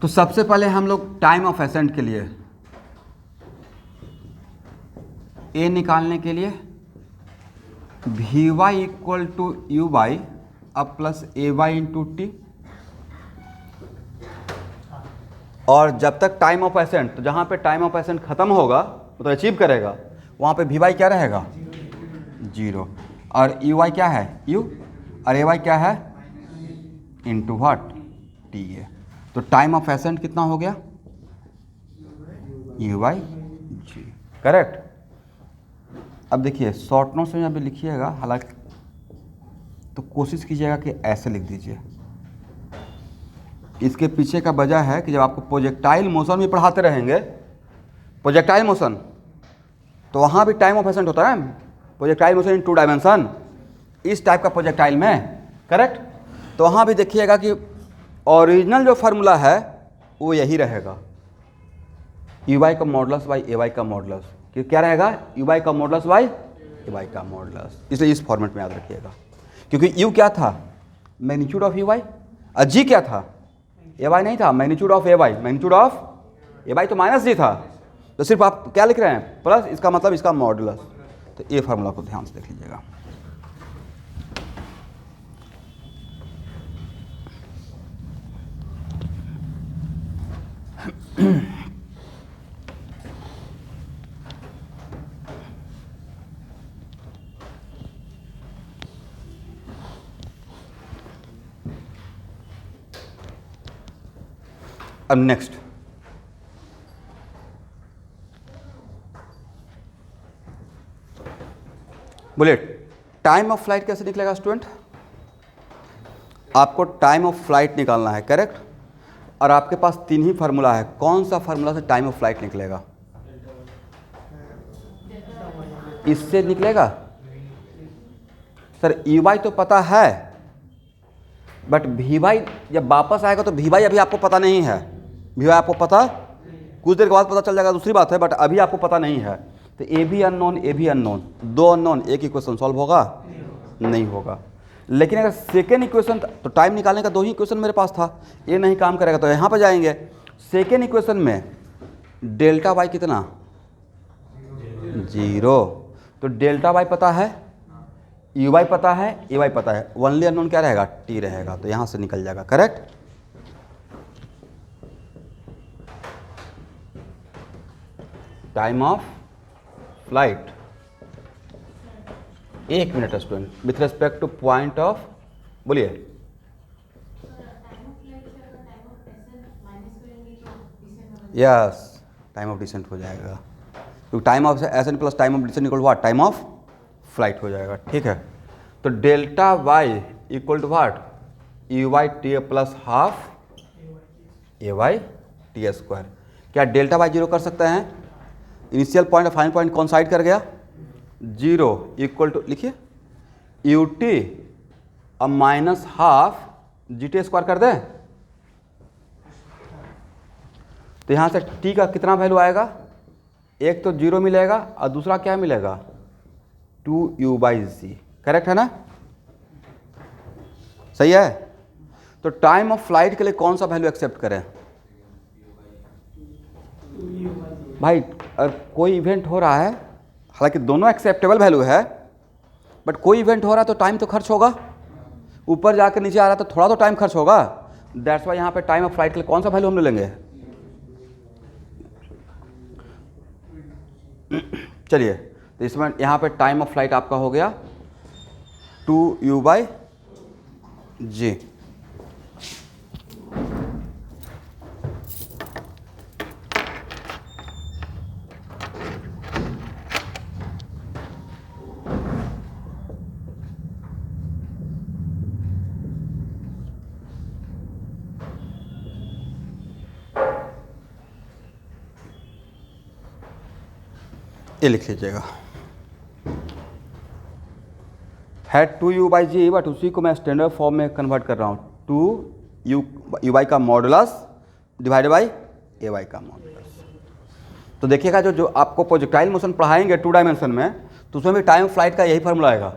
तो सबसे पहले हम लोग टाइम ऑफ एसेंट के लिए ए निकालने के लिए V Y equal to U Y अब plus A Y into T, और जब तक टाइम ऑफ एसेंट, तो जहाँ पे टाइम ऑफ एसेंट खत्म होगा तो अचीव करेगा वहाँ पे वी वाई क्या रहेगा, 0, और यू वाई क्या है, यू, और ए वाई क्या है, इंटू व्हाट, टी है। तो टाइम ऑफ एसेंट कितना हो गया, यू वाई जी, करेक्ट। अब देखिए शॉर्ट नोट्स में अभी लिखिएगा, हालांकि तो कोशिश कीजिएगा कि ऐसे लिख दीजिए। इसके पीछे का वजह है कि जब आपको प्रोजेक्टाइल मोशन भी पढ़ाते रहेंगे, प्रोजेक्टाइल मोशन, तो वहाँ भी टाइम ऑफ एसेंट होता है, प्रोजेक्टाइल मोशन इन 2 डायमेंशन, इस टाइप का प्रोजेक्टाइल में, करेक्ट। तो वहाँ भी देखिएगा कि ओरिजिनल जो फार्मूला है वो यही रहेगा, यू वाई का मॉडुलस बाई ए वाई का मॉडुलस, कि क्या रहेगा, यू वाई का मॉडुलस बाई ए वाई का मॉडुलस। इसलिए इस फॉर्मेट में याद रखिएगा, क्योंकि यू क्या था, मैग्नीट्यूड ऑफ यू वाई, और जी क्या था, ए वाई नहीं था, magnitude of A Y, magnitude of A Y तो माइनस जी था, तो सिर्फ आप क्या लिख रहे हैं, प्लस, इसका मतलब इसका मॉडुलस। तो ये फार्मूला को ध्यान से देख लीजिएगा। अब नेक्स्ट, बोलिए टाइम ऑफ फ्लाइट कैसे निकलेगा स्टूडेंट, आपको टाइम ऑफ फ्लाइट निकालना है, करेक्ट, और आपके पास 3 ही फार्मूला है, कौन सा फार्मूला से टाइम ऑफ फ्लाइट निकलेगा, इससे निकलेगा सर, ई वाई तो पता है, बट वी वाई जब वापस आएगा तो वी वाई अभी आपको पता नहीं है, वी वाई आपको पता कुछ देर के बाद पता चल जाएगा, दूसरी बात है, बट अभी आपको पता नहीं है। तो ए भी अननोन, ए भी अननोन, 2 अननोन, एक इक्वेशन सॉल्व होगा, नहीं होगा। लेकिन अगर सेकेंड इक्वेशन, तो टाइम निकालने का 2 ही इक्वेशन मेरे पास था, ये नहीं काम करेगा तो यहाँ पर जाएंगे। सेकेंड इक्वेशन में डेल्टा वाई कितना, 0, तो डेल्टा वाई पता है, यू वाई पता है, ए वाई पता है, ओनली अननोन क्या रहेगा, टी रहेगा, तो यहाँ से निकल जाएगा, correct. Time of flight, 1 minute student, with respect to point of, बोलिए, यस, टाइम ऑफ डिसेंट हो जाएगा, तो time of ascent plus time of descent equal to what, time of flight हो जाएगा, ठीक है। तो delta Y equal to what, U Y T plus half A Y T square. क्या delta Y 0 कर सकते हैं, इनिशियल पॉइंट और फाइनल पॉइंट कौन साइड कर गया, 0 इक्वल टू, लिखिए यू टी अब minus half g t square कर दें, तो यहाँ से टी का कितना वैल्यू आएगा, एक तो 0 मिलेगा और दूसरा क्या मिलेगा, 2u बाई जी, करेक्ट है ना, सही है। तो टाइम ऑफ फ्लाइट के लिए कौन सा वैल्यू एक्सेप्ट करें भाई, अगर कोई इवेंट हो रहा है, हालांकि दोनों एक्सेप्टेबल वैल्यू है, बट कोई इवेंट हो रहा है तो टाइम तो खर्च होगा, ऊपर जाकर नीचे आ रहा है तो थोड़ा तो टाइम खर्च होगा, दैट्स वाई यहाँ पे टाइम ऑफ फ्लाइट के लिए कौन सा वैल्यू हम लेंगे, चलिए, तो इसमें यहाँ पे टाइम ऑफ फ्लाइट आपका हो गया 2u बाई जी। ये लिख लीजिएगा, है 2u/g, बट उसी को मैं स्टैंडर्ड फॉर्म में कन्वर्ट कर रहा हूँ, 2u का मॉडुलस डिवाइडेड बाई ay का मॉडुलस। तो देखिएगा जो आपको प्रोजेक्टाइल मोशन पढ़ाएंगे 2 डायमेंशन में, तो उसमें भी टाइम ऑफ फ्लाइट का यही फार्मूला आएगा।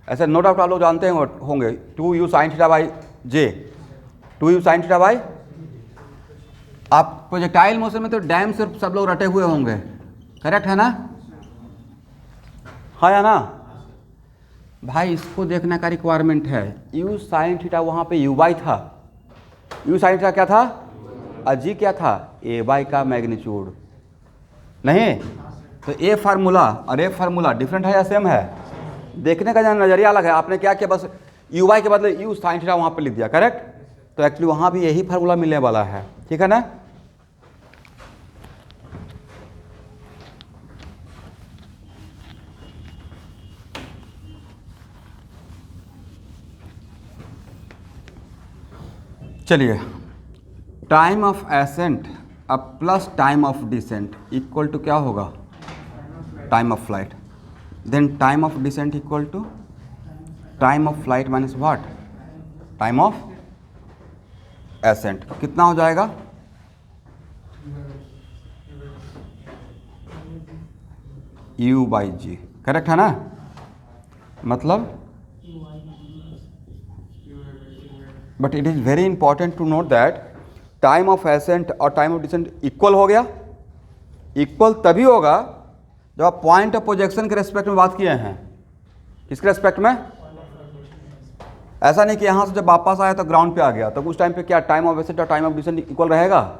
ऐसे नो डाउट आप लोग जानते होंगे 2u sin θ/j, 2u sin θ/, आप प्रोजेक्टाइल मोशन में तो डैम से सब लोग रटे हुए होंगे, करेक्ट है ना? हाँ या ना भाई? इसको देखने का रिक्वायरमेंट है। u sin θ वहाँ पे u/, था u sin θ क्या था, अजी क्या था, a/, का मैग्नीट्यूड नहीं। तो ए फार्मूला और ए फार्मूला डिफरेंट है या सेम है? देखने का जहाँ नज़रिया अलग है। आपने क्या किया, बस u/, के बदले u sin θ वहाँ पे लिख दिया, करेक्ट? तो एक्चुअली वहाँ भी यही फार्मूला मिलने वाला है, ठीक है ना? चलिए, टाइम ऑफ एसेंट अब plus time of descent equal to क्या होगा, time of flight. Then time of descent equal to time of flight minus what, time of ascent. कितना हो जाएगा, u/g, करेक्ट है ना? मतलब but it is very important to note that time of ascent और time of descent equal हो गया। Equal तभी होगा जब आप पॉइंट ऑफ प्रोजेक्शन के रेस्पेक्ट में बात किए हैं। किसके रेस्पेक्ट में? ऐसा नहीं कि यहाँ से जब वापस आया तो ग्राउंड पे आ गया, तो उस टाइम पे क्या टाइम ऑफ एसेंट और टाइम ऑफ डिसेंट इक्वल रहेगा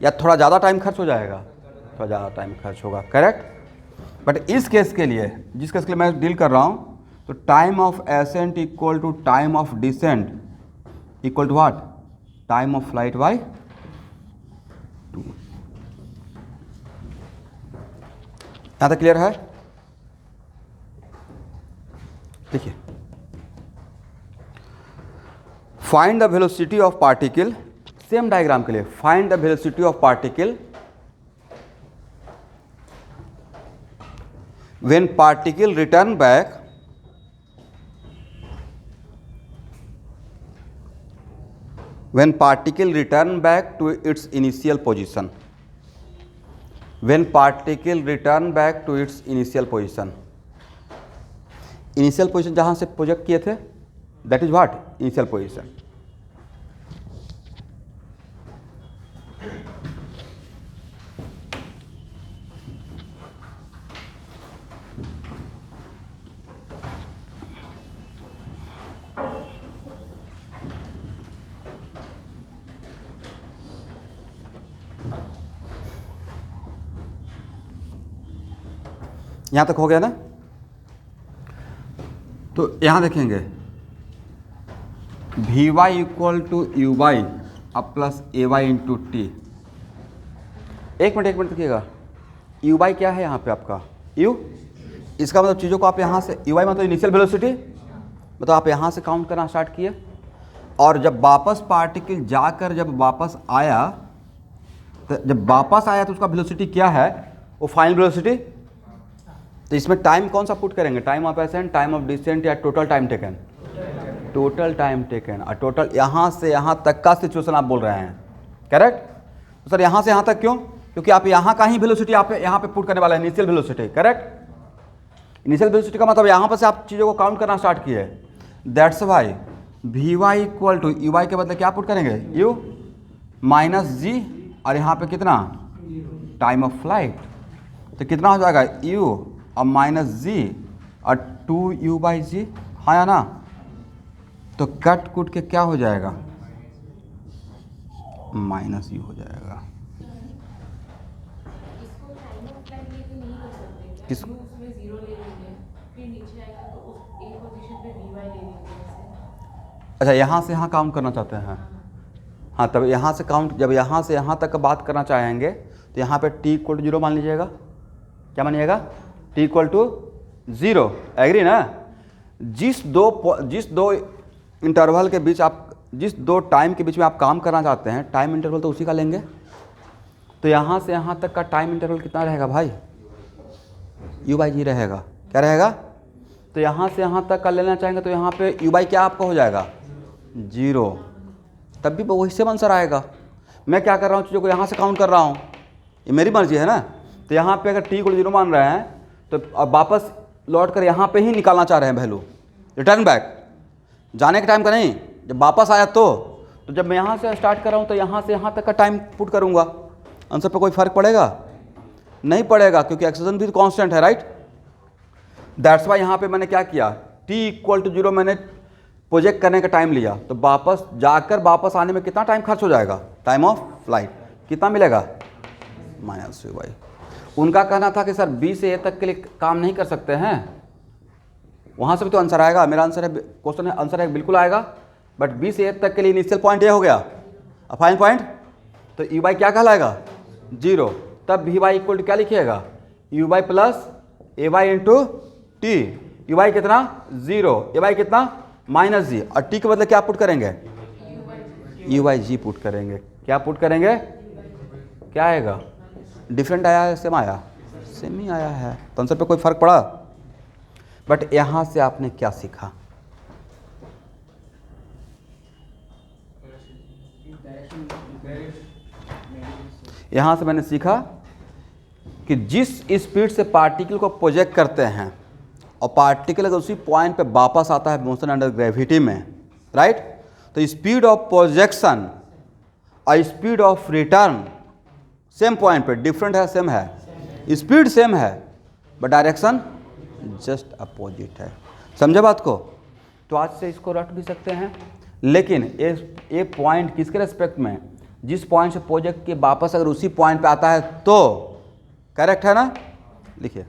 या थोड़ा ज़्यादा टाइम खर्च हो जाएगा? थोड़ा ज़्यादा टाइम खर्च होगा, करेक्ट? बट इस केस के लिए, जिस केस के लिए मैं डील कर रहा हूँ, तो time of ascent equal to time of descent equal to what, time of flight by 2। यहाँ तक क्लियर है? देखिए, find the velocity of particle, same diagram के लिए find the velocity of particle when particle return back when particle return back to its initial position, when particle return back to its initial position, initial position जहाँ से project किए थे, that is what, initial position। यहाँ तक हो गया ना? तो यहाँ देखेंगे Vy इक्वल टू u/, अब प्लस ay इंटू टी। एक मिनट देखिएगा, u/, क्या है यहाँ पे आपका u, इसका मतलब चीज़ों को आप यहाँ से u/, मतलब इनिशियल वेलोसिटी, मतलब आप यहाँ से काउंट करना स्टार्ट किए, और जब वापस पार्टिकल जाकर जब वापस आया, तो जब वापस आया तो उसका वेलोसिटी क्या है, वो फाइनल वेलोसिटी। तो इसमें टाइम कौन सा पुट करेंगे, time of ascent, time of descent, या total time taken? Total time taken. और टोटल यहाँ से यहाँ तक का सिचुएशन आप बोल रहे हैं, करेक्ट? तो सर यहाँ से यहाँ तक क्यों? क्योंकि आप यहाँ का ही वेलोसिटी आप यहाँ पे पुट करने वाले हैं, initial velocity, correct? Initial velocity का मतलब यहाँ पर से आप चीज़ों को काउंट करना स्टार्ट किए। That's why Vy equal to u/, के बदले क्या पुट करेंगे, u माइनस जी, और यहाँ पे कितना, टाइम ऑफ फ्लाइट। तो कितना हो जाएगा, u और माइनस जी और 2u/g, हाँ या ना? तो कट कुट के क्या हो जाएगा, माइनस u हो जाएगा। किस अच्छा, यहाँ से यहाँ काउंट करना चाहते हैं? हाँ, तब यहाँ से काउंट, जब यहाँ से यहाँ तक बात करना चाहेंगे तो यहाँ पे t इक्वल टू 0 मान लीजिएगा। क्या मानिएगा, t इक्वल टू 0, एग्री ना? जिस दो इंटरवल के बीच आप, जिस दो टाइम के बीच में आप काम करना चाहते हैं, टाइम इंटरवल तो उसी का लेंगे। तो यहाँ से यहाँ तक का टाइम इंटरवल कितना रहेगा भाई, यू बाई जी रहेगा। क्या रहेगा? तो यहाँ से यहाँ तक का लेना चाहेंगे तो यहाँ पे यू बाई क्या आपका हो जाएगा? 0। तब भी वही सेम आंसर आएगा। मैं क्या कर रहा हूँ, चीज़ों को यहाँ से काउंट कर रहा हूँ, ये मेरी मर्जी है ना। तो यहाँ पे अगर टी को 0 मान रहे हैं तो अब वापस लौट कर यहाँ पे ही निकालना चाह रहे हैं वैल्यू, रिटर्न बैक, जाने के टाइम का नहीं, जब वापस आया तो जब मैं यहाँ से स्टार्ट कर रहा हूँ तो यहाँ से यहाँ तक का टाइम पुट करूँगा। आंसर पे कोई फ़र्क पड़ेगा? नहीं पड़ेगा, क्योंकि एक्सेलरेशन भी कांस्टेंट है, राइट। दैट्स वाई यहाँ पे मैंने क्या किया, t = 0 मैंने प्रोजेक्ट करने का टाइम लिया, तो वापस जाकर वापस आने में कितना टाइम खर्च हो जाएगा? टाइम ऑफ फ्लाइट कितना मिलेगा? -u/। उनका कहना था कि सर बी से ए तक के लिए काम नहीं कर सकते हैं, वहाँ से भी तो आंसर आएगा। मेरा आंसर है, क्वेश्चन है आंसर है बिल्कुल आएगा, बट बी से ए तक के लिए इनिशियल पॉइंट ये हो गया, फाइनल पॉइंट, तो यू बाई क्या कहलाएगा? 0। तब वी बाई इक्वल टू क्या लिखिएगा? You by plus A by into T. You by कितना? 0, ए बाई कितना? -g, और टी के बदले क्या पुट करेंगे? यू बाई जी पुट करेंगे। क्या पुट करेंगे? क्या आएगा? डिफरेंट आया है, सेम आया? सेम ही आया है। तो आंसर पे कोई फ़र्क पड़ा? बट यहाँ से आपने क्या सीखा? यहाँ से मैंने सीखा कि जिस स्पीड से पार्टिकल को प्रोजेक्ट करते हैं और पार्टिकल अगर उसी पॉइंट पे वापस आता है मोशन अंडर ग्रेविटी में, राइट, तो स्पीड ऑफ प्रोजेक्शन और speed of return same point पे, डिफरेंट है सेम है? स्पीड सेम है बट डायरेक्शन जस्ट अपोजिट है। समझे बात को? तो आज से इसको रट भी सकते हैं, लेकिन ये पॉइंट किसके रेस्पेक्ट में? जिस पॉइंट से प्रोजेक्ट के वापस अगर उसी पॉइंट पे आता है तो करेक्ट है ना? लिखिए,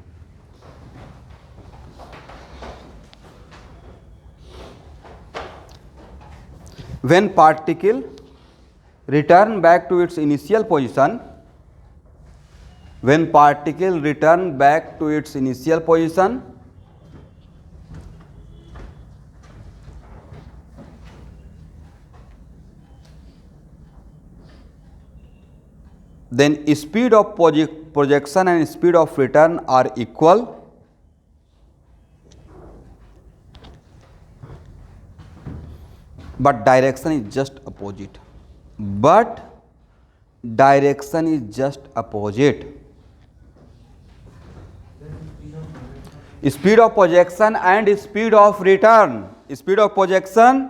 when particle return back to its initial position, when particle return back to its initial position, then speed of projection and speed of return are equal, but direction is just opposite. But direction is just opposite. Speed of projection and speed of return, speed of projection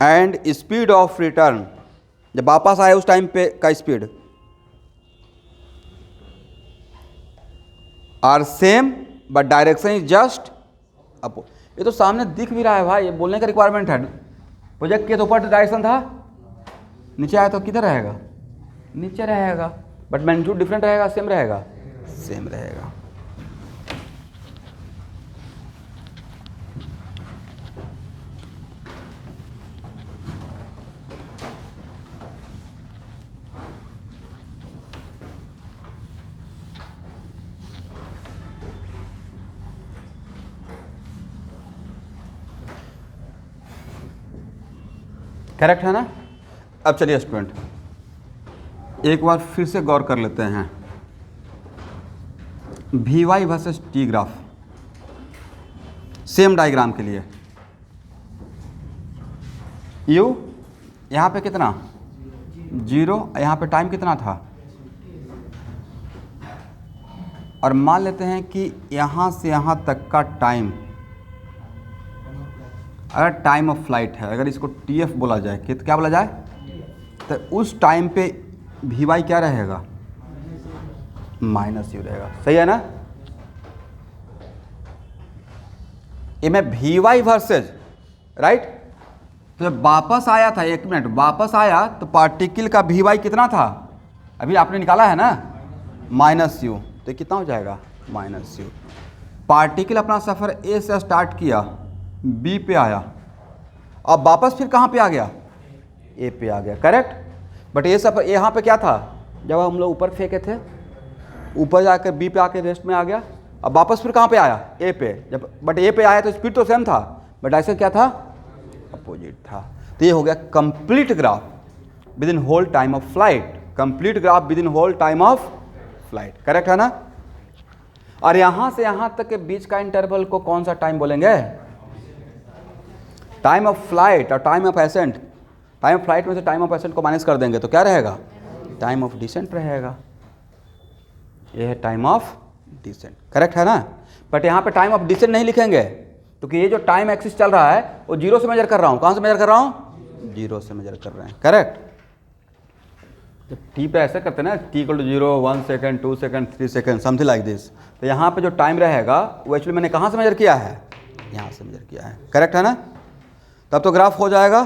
and speed of return, जब वापस आए उस time पे का speed are same but direction is just opposite. ये तो सामने दिख भी रहा है भाई, ये बोलने का रिक्वायरमेंट है। प्रोजेक्ट के तो ऊपर डायरेक्शन था, नीचे आया तो किधर रहेगा? नीचे रहेगा, बट मैग्नीट्यूड डिफरेंट रहेगा, सेम रहेगा? सेम रहेगा। करेक्ट है ना? अब चलिए स्टूडेंट, एक बार फिर से गौर कर लेते हैं। V Y versus T graph, same diagram के लिए यू यहाँ पे कितना? 0, यहाँ पे टाइम कितना था? और मान लेते हैं कि यहाँ से यहाँ तक का टाइम, अगर टाइम ऑफ फ्लाइट है, अगर इसको TF बोला जाए, कि क्या बोला जाए, तो उस टाइम पे वी वाई क्या रहेगा? -u रहेगा। सही है ना? ये मैं वी वाई वर्सेज, राइट, तो जब वापस आया था, 1 मिनट, वापस आया तो पार्टिकल का वी वाई कितना था? अभी आपने निकाला है ना, -u, तो कितना हो जाएगा? -u। पार्टिकल अपना सफ़र ए से स्टार्ट किया, बी पे आया, अब वापस फिर कहाँ पे आ गया? ए पे आ गया, करेक्ट। बट ये सफ़र यहाँ पे क्या था? जब हम लोग ऊपर फेंके थे, ऊपर जाकर बी पे आके रेस्ट में आ गया, अब वापस फिर कहाँ पे आया? ए पे। जब बट ए पे आया तो स्पीड तो सेम था, बट ऐसे क्या था? अपोजिट था। तो ये हो गया complete graph within whole time of flight, complete graph within whole time of flight, correct है ना? और यहाँ से यहाँ तक के बीच का इंटरवल को कौन सा टाइम बोलेंगे? टाइम ऑफ फ्लाइट और time of ascent. Time of flight में से टाइम ऑफ एसेंट को माइनस कर देंगे तो क्या रहेगा? टाइम ऑफ डिसेंट रहेगा। ये है टाइम ऑफ डिसेंट, करेक्ट है ना? बट यहाँ पे टाइम ऑफ डिसेंट नहीं लिखेंगे क्योंकि ये जो टाइम एक्सिस चल रहा है वो जीरो से मेजर कर रहा हूँ। कहाँ से मेजर कर रहा हूँ? जीरो से मेजर कर रहे हैं, करेक्ट। जब टी पे ऐसा करते हैं ना, T equal to 0, 1 second, 2 second, 3 second, something like this, तो यहाँ पे जो टाइम रहेगा वो एक्चुअली मैंने कहाँ से मेजर किया है? यहाँ से मेजर किया है, करेक्ट है ना? तब तो ग्राफ हो जाएगा।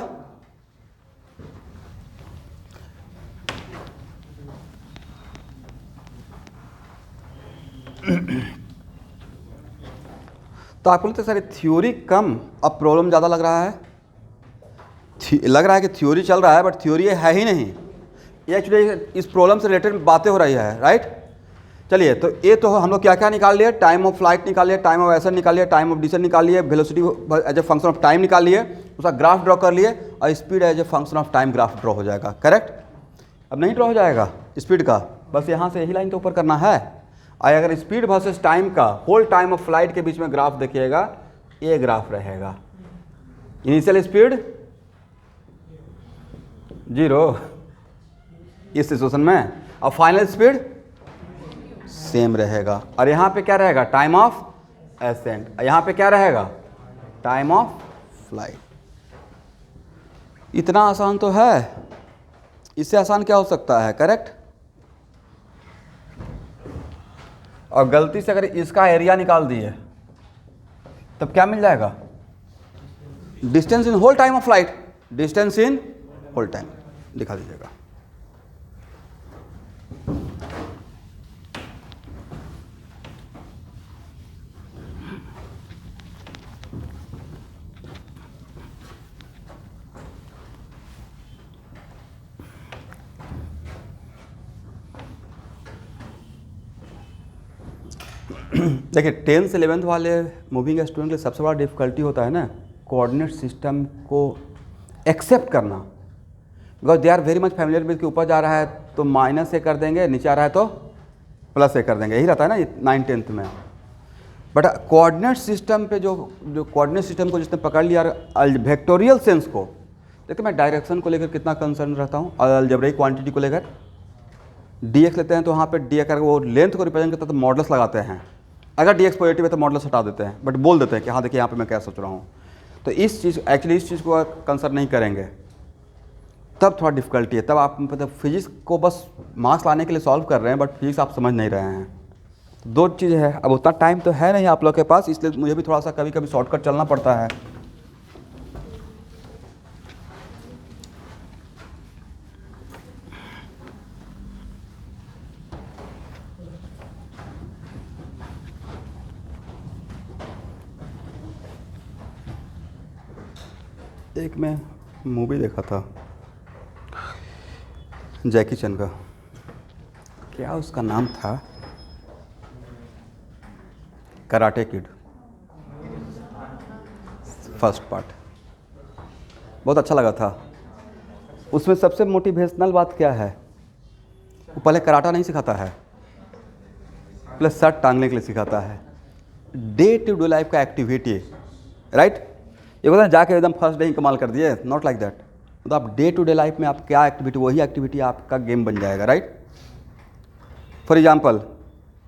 तो आपको लगता है सारी थ्योरी कम, अब प्रॉब्लम ज़्यादा लग रहा है। लग रहा है कि थ्योरी चल रहा है बट थ्योरी है ही नहीं, ये एक्चुअली इस प्रॉब्लम से रिलेटेड बातें हो रही है, राइट? चलिए, तो ये तो हम लोग क्या क्या निकाल लिए? टाइम ऑफ फ्लाइट निकाल लिए, टाइम ऑफ एसेंट निकाल लिए, टाइम ऑफ डिसेंट निकाल लिए, velocity as a function of time निकाल लिए, उसका ग्राफ ड्रॉ कर लिए, और speed as a function of time graph draw हो जाएगा, करेक्ट? अब नहीं ड्रॉ हो जाएगा स्पीड का, बस यहाँ से यही लाइन तो ऊपर करना है। और अगर स्पीड वर्सेस टाइम का होल टाइम ऑफ फ्लाइट के बीच में ग्राफ देखिएगा, ये ग्राफ रहेगा। इनिशियल स्पीड 0 इस सिचुएशन में, और फाइनल स्पीड सेम रहेगा। और यहाँ पे क्या रहेगा? Time of accent. यहाँ पे क्या रहेगा? Time of flight. इतना आसान तो है, इससे आसान क्या हो सकता है, करेक्ट? और गलती से अगर इसका एरिया निकाल दिए तब क्या मिल जाएगा? Distance in whole time of flight. Distance in whole time दिखा दीजिएगा। देखिए, 10th 11th वाले मूविंग स्टूडेंट के लिए सबसे बड़ा डिफ़िकल्टी होता है ना, कोऑर्डिनेट सिस्टम को एक्सेप्ट करना, because they are very much familiar with कि ऊपर जा रहा है तो माइनस से कर देंगे, नीचे आ रहा है तो प्लस से कर देंगे, यही रहता है ना 9th 10th में। बट कोऑर्डिनेट सिस्टम पे जो कोऑर्डिनेट सिस्टम को जिसने पकड़ लिया वेक्टोरियल सेंस को, देखिए मैं डायरेक्शन को लेकर कितना कंसर्न रहता हूँ, और अलजेब्रिक क्वांटिटी को लेकर dx लेते हैं तो वहाँ पे डी अगर वो लेंथ को रिप्रेजेंट करता है तो मॉडल्स लगाते हैं। अगर dx पॉजिटिव है तो मॉडल्स हटा देते हैं, बट बोल देते हैं कि हाँ देखिए यहाँ पे मैं क्या सोच रहा हूँ। तो इस चीज़ एक्चुअली इस चीज़ को कंसर्न नहीं करेंगे तब थोड़ा डिफ़िकल्टी है। तब आप मतलब फिजिक्स को बस मार्क्स लाने के लिए सॉल्व कर रहे हैं बट फिजिक्स आप समझ नहीं रहे हैं। तो दो चीज़ें है, अब उतना टाइम तो है नहीं आप लोग के पास, इसलिए मुझे भी थोड़ा सा कभी कभी शॉर्टकट चलना पड़ता है। एक मैं मूवी देखा था जैकी चैन का, क्या उसका नाम था, कराटे किड, फर्स्ट पार्ट, बहुत अच्छा लगा था। उसमें सबसे मोटिवेशनल बात क्या है, वो पहले कराटा नहीं सिखाता है, प्लस शर्ट टांगने के लिए सिखाता है, डे टू डे लाइफ का एक्टिविटी, राइट? ये बोलते हैं जाके एकदम फर्स्ट डे ही कमाल कर दिए, नॉट लाइक दैट। मतलब आप डे टू डे लाइफ में आप क्या एक्टिविटी, वही एक्टिविटी आपका गेम बन जाएगा, राइट? फॉर एग्जांपल,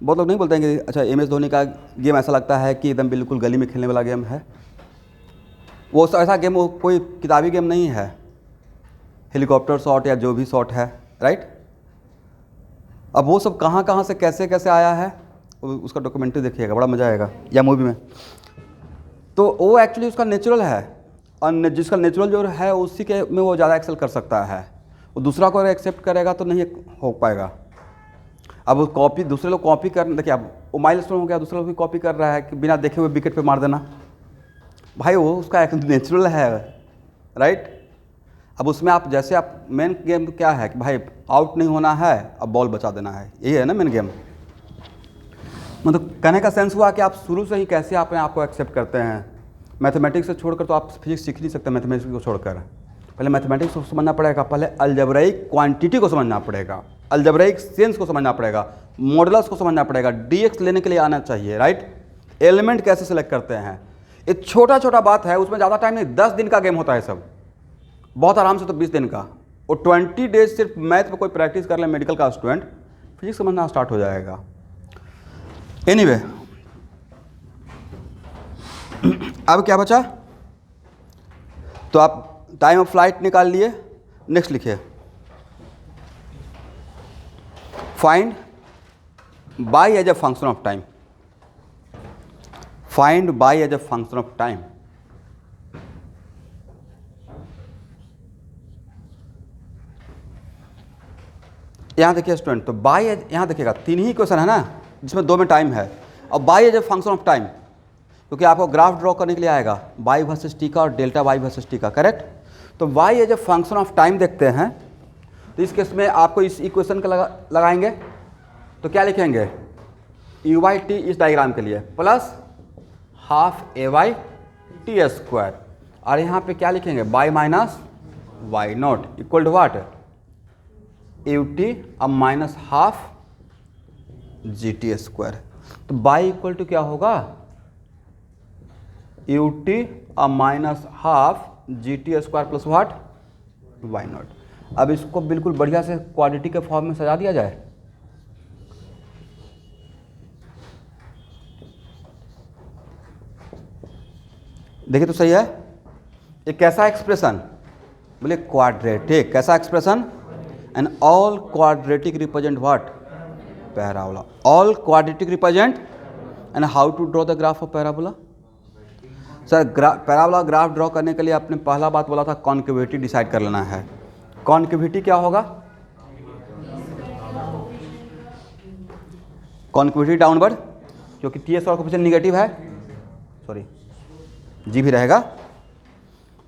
बहुत लोग नहीं बोलते हैं कि अच्छा MS धोनी का गेम ऐसा लगता है कि एकदम बिल्कुल गली में खेलने वाला गेम है। वो ऐसा गेम वो कोई किताबी गेम नहीं है, हेलीकॉप्टर शॉट या जो भी शॉट है, राइट? अब वो सब कहाँ कहाँ से कैसे कैसे आया है उसका डॉक्यूमेंट्री देखिएगा, बड़ा मज़ा आएगा, या मूवी में। तो वो एक्चुअली उसका नेचुरल है, और जिसका नेचुरल जो है उसी के में वो ज़्यादा एक्सेल कर सकता है। वो दूसरा को अगर एक्सेप्ट करेगा तो नहीं हो पाएगा। अब वो कॉपी, दूसरे लोग कॉपी कर, देखिए अब वो माइलस्टोन हो गया, दूसरा लोग भी कॉपी कर रहा है कि बिना देखे हुए विकेट पे मार देना, भाई वो उसका एक नेचुरल है, राइट? अब उसमें आप जैसे आप मेन गेम क्या है कि भाई आउट नहीं होना है, अब बॉल बचा देना है, यही है ना मेन गेम। मतलब कहने का सेंस हुआ कि आप शुरू से ही कैसे अपने आप को एक्सेप्ट करते हैं। मैथमेटिक्स से छोड़कर तो आप फिजिक्स सीख नहीं सकते, मैथमेटिक्स को छोड़कर पहले मैथमेटिक्स को समझना पड़ेगा, पहले अलजेब्रिक क्वांटिटी को समझना पड़ेगा, अलजेब्रिक सेंस को समझना पड़ेगा, मॉडुलस को समझना पड़ेगा, dx लेने के लिए आना चाहिए, राइट। एलिमेंट कैसे सेलेक्ट करते हैं, ये छोटा छोटा बात है, उसमें ज़्यादा टाइम नहीं, 10 दिन का गेम होता है सब, बहुत आराम से तो 20 दिन का। और 20 डेज सिर्फ मैथ पे कोई प्रैक्टिस कर ले मेडिकल का स्टूडेंट, फिजिक्स समझना स्टार्ट हो जाएगा। एनीवे अब क्या बचा, तो आप टाइम ऑफ फ्लाइट निकाल लिए। नेक्स्ट लिखिए, find Y as a function of time, find Y as a function of time. यहाँ देखिए स्टूडेंट, तो बाई एज, यहाँ देखिएगा 3 ही क्वेश्चन है ना जिसमें 2 में टाइम है, और Y as a function of time, क्योंकि आपको ग्राफ ड्रॉ करने के लिए आएगा वाई वर्सेस टी का और डेल्टा वाई वर्सेस टी का, करेक्ट। तो Y as a function of time देखते हैं, तो इस केस में आपको इस इक्वेशन का लगाएंगे, तो क्या लिखेंगे, यू बाई टी इस डायग्राम के लिए प्लस हाफ ए वाई टी स्क्वायर, और यहाँ पे क्या लिखेंगे, by minus y naught equal to what, u t अब minus half g t square. तो बाई इक्वल टू क्या होगा, यू टी अब minus half g t square plus what y naught. अब इसको बिल्कुल बढ़िया से क्वाड्रेटी के फॉर्म में सजा दिया जाए। देखिए तो सही है, ये कैसा एक्सप्रेशन, बोले क्वाड्रेटिक, कैसा expression, and all quadratic represent what, parabola, all quadratic represent, and how to draw the graph of parabola. Sir parabola graph draw करने के लिए आपने पहला बात बोला था कॉन्केविटी डिसाइड कर लेना है। कॉन्केविटी क्या होगा, कॉन्केविटी डाउनवर्ड, क्योंकि टी एस और कोएफिशिएंट निगेटिव है, सॉरी जी भी रहेगा,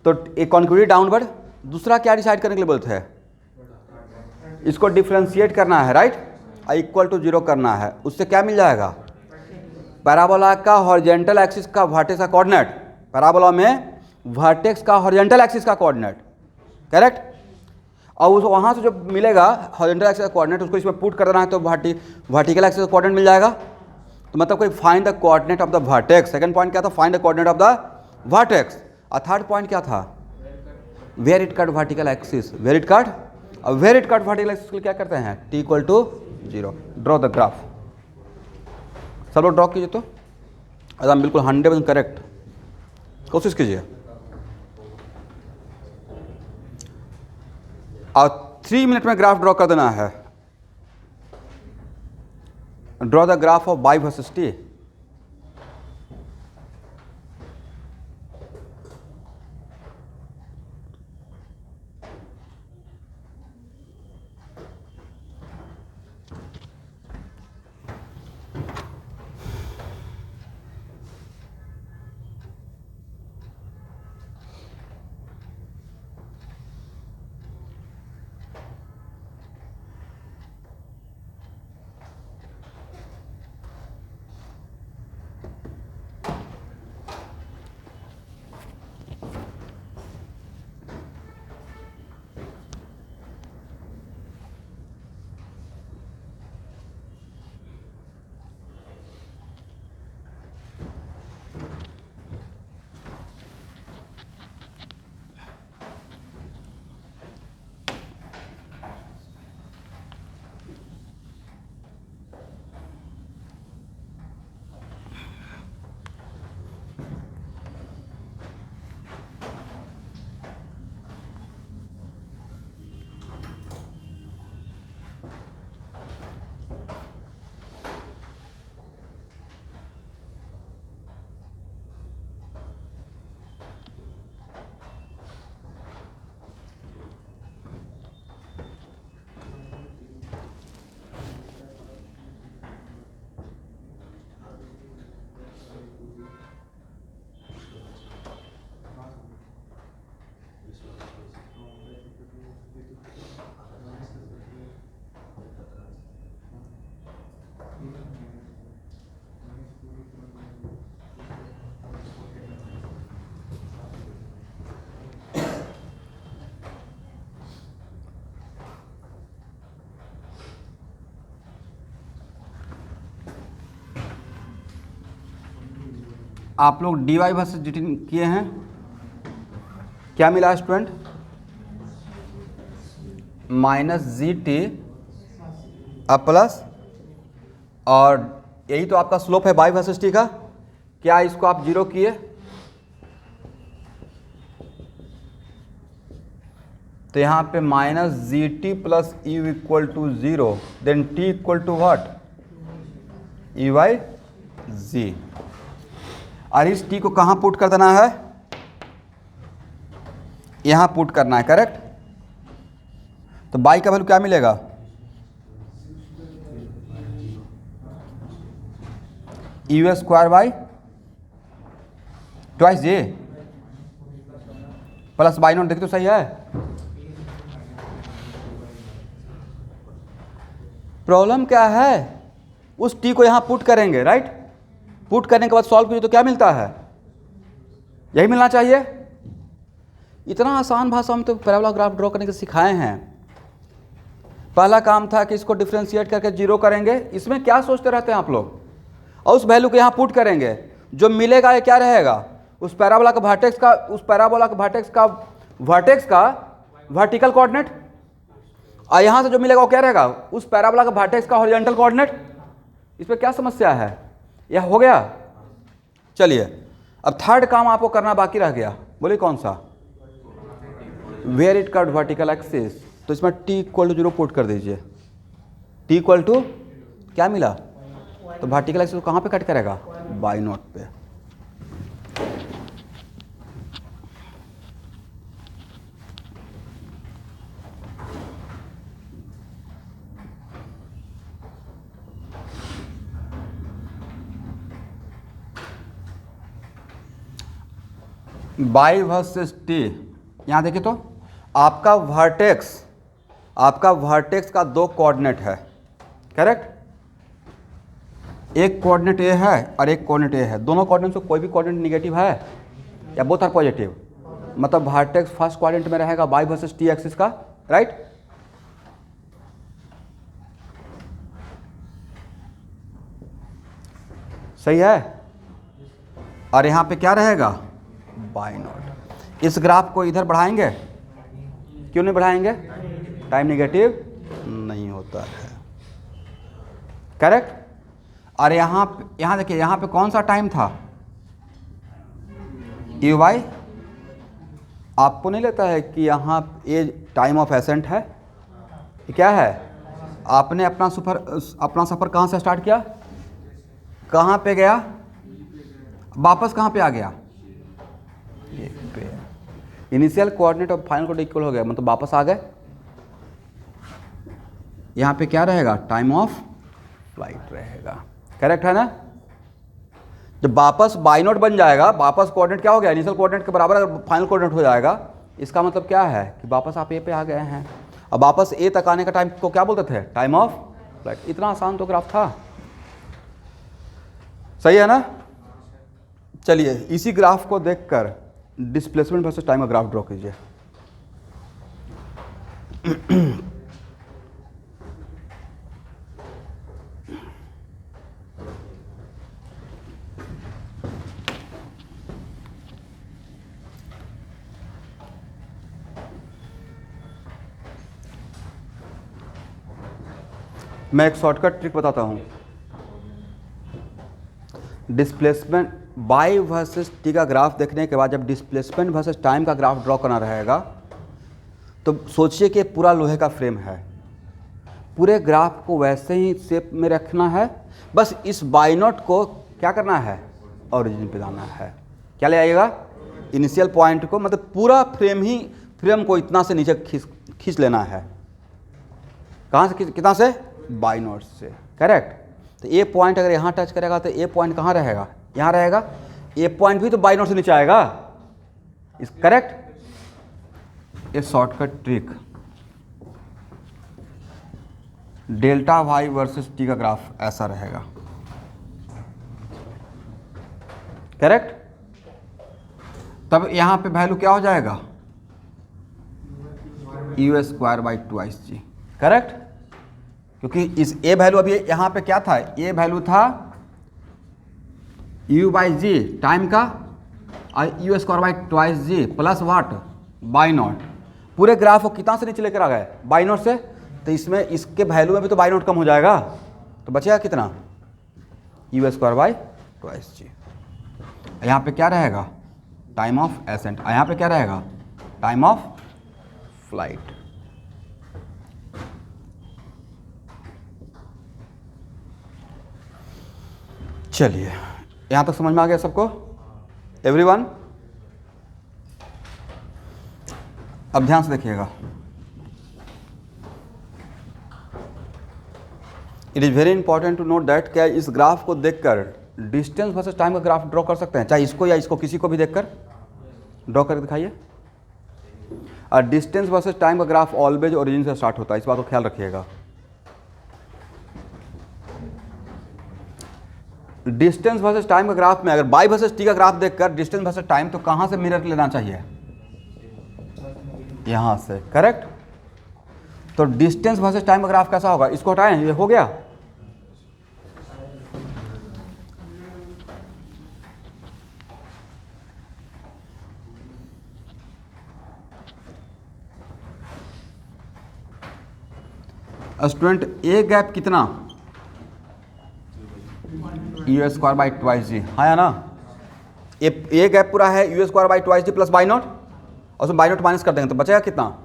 तो एक कॉन्केविटी डाउनवर्ड। दूसरा क्या डिसाइड करने के लिए बोलते हैं, इसको डिफ्रेंशिएट करना है, राइट, इक्वल टू 0 करना है, उससे क्या मिल जाएगा, पैराबोला का हॉरिजॉन्टल एक्सिस का वर्टेक्स का कोऑर्डिनेट, पैराबोला में वर्टेक्स का हॉरिजॉन्टल एक्सिस का कोऑर्डिनेट, करेक्ट। और उस वहाँ से जो मिलेगा हॉरिजॉन्टल एक्सिस का कोऑर्डिनेट, उसको इसमें पुट कर देना है, तो वर्टिकल एक्सिस का कोऑर्डिनेट मिल जाएगा। तो मतलब कोई find the coordinate of the vertex, second point क्या था, find the coordinate of the vertex, और थर्ड पॉइंट क्या था, where it cut vertical axis, where it cut, और where it cut vertical axis के लिए क्या करते हैं, t equal to 0, draw the graph. सब लोग ड्रॉ कीजिए, तो एकदम बिल्कुल 100% करेक्ट, कोशिश कीजिए। और 3 मिनट में ग्राफ ड्रॉ कर देना है। Draw the graph of Y versus T. आप लोग dy वर्सेस dt किए हैं, क्या मिला स्टूडेंट? -gt प्लस, और यही तो आपका स्लोप है y वर्सेस t का। क्या इसको आप जीरो किए? तो यहाँ पे -gt plus u equal to 0, then t equal to what? e by g. और इस t को कहाँ पुट कर देना है? यहाँ पुट करना है, करेक्ट? तो बाई का वैल्यू क्या मिलेगा? You square by twice J plus Y not. देखिए तो सही है। प्रॉब्लम क्या है? उस टी को यहाँ पुट करेंगे, राइट? पुट करने के बाद सॉल्व कीजिए तो क्या मिलता है? यही मिलना चाहिए। इतना आसान भाषा में तो पैराबोला ग्राफ ड्रॉ करने के सिखाए हैं। पहला काम था कि इसको डिफ्रेंशिएट करके जीरो करेंगे। इसमें क्या सोचते रहते हैं आप लोग? और उस वैल्यू को यहाँ पुट करेंगे, जो मिलेगा ये क्या रहेगा? उस पैराबोला का वर्टेक्स का, उस पैराबोला का वर्टेक्स का वर्टिकल कोऑर्डिनेट, और यहाँ से जो मिलेगा वो क्या रहेगा? उस पैराबोला का वर्टेक्स का हॉरिजॉन्टल कोऑर्डिनेट। इस पर क्या समस्या है? यह हो गया। चलिए अब थर्ड काम आपको करना बाकी रह गया। बोलिए कौन सा? Where it cut vertical axis. तो इसमें t इक्वल टू 0 पुट कर दीजिए। t इक्वल टू क्या मिला? तो वर्टिकल एक्सिस को कहाँ पे कट करेगा? बाई नोट पे। बाई वर्सेस टी, यहाँ देखिए तो आपका वर्टेक्स का दो कोऑर्डिनेट है, करेक्ट? एक कोऑर्डिनेट ए है और एक कोऑर्डिनेट ए है। दोनों कोऑर्डिनेट से कोई भी कोऑर्डिनेट नेगेटिव है या बोथ आर पॉजिटिव? मतलब वर्टेक्स फर्स्ट कोऑर्डिनेट में रहेगा बाई वर्सेस टी एक्सिस का, राइट? सही है। और यहाँ पे क्या रहेगा? By not. इस ग्राफ को इधर बढ़ाएंगे? क्यों नहीं बढ़ाएंगे? टाइम नेगेटिव नहीं होता है, करेक्ट? और यहाँ देखिए, यहाँ पे कौन सा टाइम था? U Y. आपको नहीं लगता है कि यहाँ ये टाइम ऑफ एसेंट है? ये क्या है? आपने अपना सफ़र कहाँ से स्टार्ट किया, कहाँ पे गया, वापस कहाँ पे आ गया? पे। इनिशियल कोऑर्डिनेट और फाइनल कोऑर्डिनेट इक्वल हो गया, मतलब वापस आ गए। यहाँ पे क्या रहेगा? टाइम ऑफ फ्लाइट रहेगा, करेक्ट है ना? जब वापस बाई नोट बन जाएगा, वापस कोऑर्डिनेट क्या हो गया? इनिशियल कोऑर्डिनेट के बराबर अगर फाइनल कोऑर्डिनेट हो जाएगा, इसका मतलब क्या है कि वापस आप ए पे आ गए हैं। अब वापस ए तक आने का टाइम को क्या बोलते थे? Time of flight. इतना आसान तो ग्राफ था, सही है ना? चलिए इसी ग्राफ को देखकर डिस्प्लेसमेंट वर्सेस टाइम का ग्राफ ड्रॉ कीजिए। मैं एक शॉर्टकट ट्रिक बताता हूँ। डिस्प्लेसमेंट बाई वर्सेस टी का ग्राफ देखने के बाद जब डिस्प्लेसमेंट वर्सेस टाइम का ग्राफ ड्रॉ करना रहेगा, तो सोचिए कि पूरा लोहे का फ्रेम है। पूरे ग्राफ को वैसे ही शेप में रखना है, बस इस बाई नोट को क्या करना है? ओरिजिन पे लाना है। क्या ले आइएगा? इनिशियल पॉइंट को, मतलब पूरा फ्रेम को इतना से नीचे खींच लेना है। कहाँ से? कितना से? बाई नोट से, करेक्ट? तो ए पॉइंट अगर यहाँ टच करेगा तो ए पॉइंट कहाँ रहेगा? यहाँ रहेगा। ए पॉइंट भी तो बाई नोट से नीचे आएगा, इस करेक्ट? ये shortcut trick delta Y versus T का ग्राफ ऐसा रहेगा, करेक्ट? तब यहाँ पे वैल्यू क्या हो जाएगा? U square by twice G, correct? क्योंकि इस ए वैल्यू अभी यहाँ पे क्या था? ए वैल्यू था यू बाई जी टाइम का और U square by twice G plus what Y naught. पूरे ग्राफ को कितना से नीचे लेकर आ गए? बाई नॉट से। तो इसमें इसके वैल्यू में भी तो बाई नॉट कम हो जाएगा, तो बचेगा कितना? यू स्क्वायर बाई ट्वाइस जी। यहाँ पे क्या रहेगा? Time of accent. यहाँ पे क्या रहेगा? Time of flight. चलिए यहाँ तक समझ में आ गया सबको? एवरीवन अब ध्यान से देखिएगा। It is very important to note that क्या इस ग्राफ को देखकर डिस्टेंस वर्सेस टाइम का ग्राफ ड्रॉ कर सकते हैं, चाहे इसको या इसको, किसी को भी देखकर ड्रॉ करके दिखाइए। और डिस्टेंस वर्सेस टाइम का ग्राफ ऑलवेज ओरिजिन से स्टार्ट होता है, इस बात को ख्याल रखिएगा। डिस्टेंस वर्सेस टाइम का ग्राफ में अगर बाई वर्सेस टी का ग्राफ देखकर डिस्टेंस वर्सेस टाइम, तो कहाँ से मिरर लेना चाहिए? यहाँ से, करेक्ट। तो डिस्टेंस वर्सेस टाइम का ग्राफ कैसा होगा? इसको हटाएं, ये हो गया। स्टूडेंट ए गैप कितना? U square by twice G, हाँ या ना? ए गैप पूरा है U square by twice G plus Y naught, और उसमें बाई नॉट माइनस कर देंगे तो बचेगा कितना?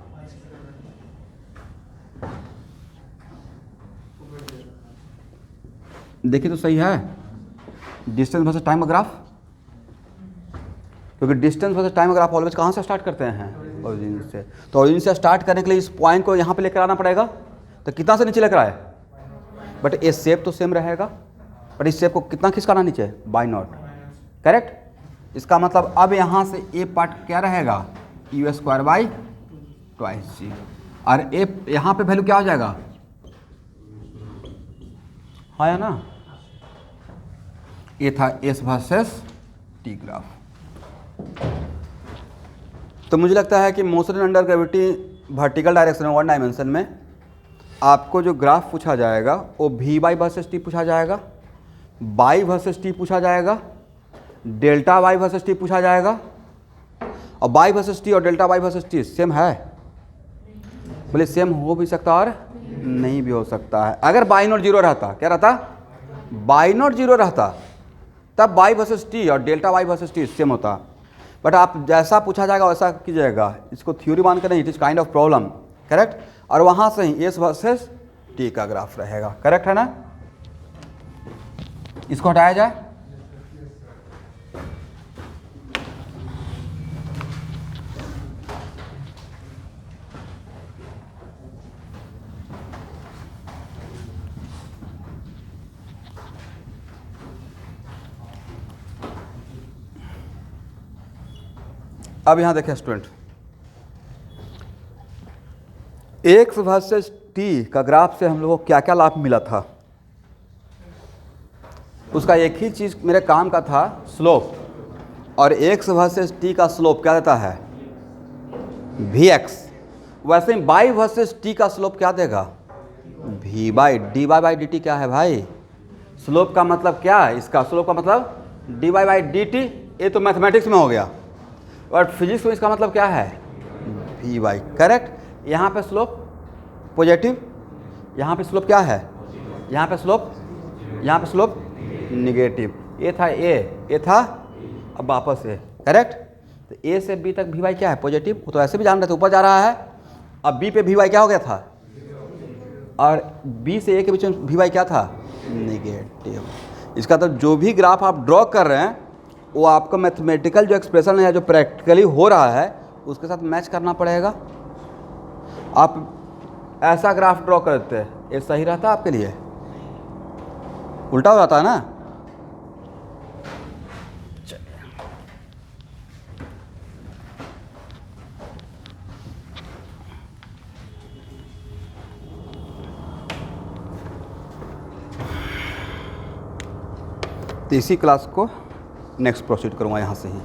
देखिए तो सही है डिस्टेंस वर्सेस टाइम का ग्राफ, क्योंकि डिस्टेंस वर्सेस टाइम का ग्राफ ऑलवेज कहाँ से स्टार्ट करते हैं? ओरिजिन से। तो ओरिजिन से स्टार्ट करने के लिए इस पॉइंट को यहाँ पे लेकर आना पड़ेगा, तो कितना से नीचे लेकर आए? बट ये शेप तो सेम रहेगा, बट इस शेप को कितना खिसकाना नीचे? By not, correct. इसका मतलब अब यहाँ से ए पार्ट क्या रहेगा? यू स्क्वायर बाई ट्वाइस जी, और ए यहाँ पे वैल्यू क्या हो जाएगा? हाँ या ना? ये था एस वर्सेस टी ग्राफ। तो मुझे लगता है कि motion under gravity vertical direction में 1 डायमेंशन में आपको जो ग्राफ पूछा जाएगा वो वी बाई वर्सेस टी पूछा जाएगा, बाई वर्सेस टी पूछा जाएगा, डेल्टा वाई वर्सेस टी पूछा जाएगा। और बाई वर्सेस टी और delta Y versus T same है? बोले सेम हो भी सकता और नहीं भी हो सकता है। अगर बाई नॉट जीरो रहता, क्या रहता? बाई नॉट जीरो रहता, तब बाई वर्सेस टी और delta Y versus T same होता। बट आप जैसा पूछा जाएगा वैसा कीजिएगा, इसको थ्योरी मान कर नहीं, it is kind of problem, correct. और वहाँ से ही एस वर्सेस टी का ग्राफ रहेगा, करेक्ट है ना? इसको हटाया जाए। अब यहाँ देखें स्टूडेंट, एक्स वर्सेस टी का ग्राफ से हम लोगों को क्या क्या लाभ मिला था? उसका एक ही चीज़ मेरे काम का था, स्लोप। और एक्स वर्सेस टी का स्लोप क्या देता है? V X. वैसे ही बाई वर्सेस टी का स्लोप क्या देगा? V Y D Y by D T. क्या है भाई? स्लोप का मतलब क्या है? इसका स्लोप का मतलब D Y by D T. ये तो मैथमेटिक्स में हो गया, और फिजिक्स में इसका मतलब क्या है? V Y, correct. यहाँ पे स्लोप पॉजिटिव, यहाँ पे स्लोप क्या है? यहाँ पे स्लोप निगेटिव। ए था ए था, अब वापस ए, करेक्ट। तो ए से बी तक वी वाई क्या है? पॉजिटिव। वो तो ऐसे भी जान रहे थे ऊपर जा रहा है। अब बी पे वी वाई क्या हो गया था? और बी से ए के बीच में वी वाई क्या था? निगेटिव। इसका तो जो भी ग्राफ आप ड्रॉ कर रहे हैं वो आपका मैथमेटिकल जो एक्सप्रेशन है, जो प्रैक्टिकली हो रहा है, उसके साथ मैच करना पड़ेगा। आप ऐसा ग्राफ ड्रॉ करते हैं, ये सही रहता है आपके लिए? उल्टा हो जाता है ना? तो इसी क्लास को नेक्स्ट प्रोसीड करूँगा यहाँ से ही।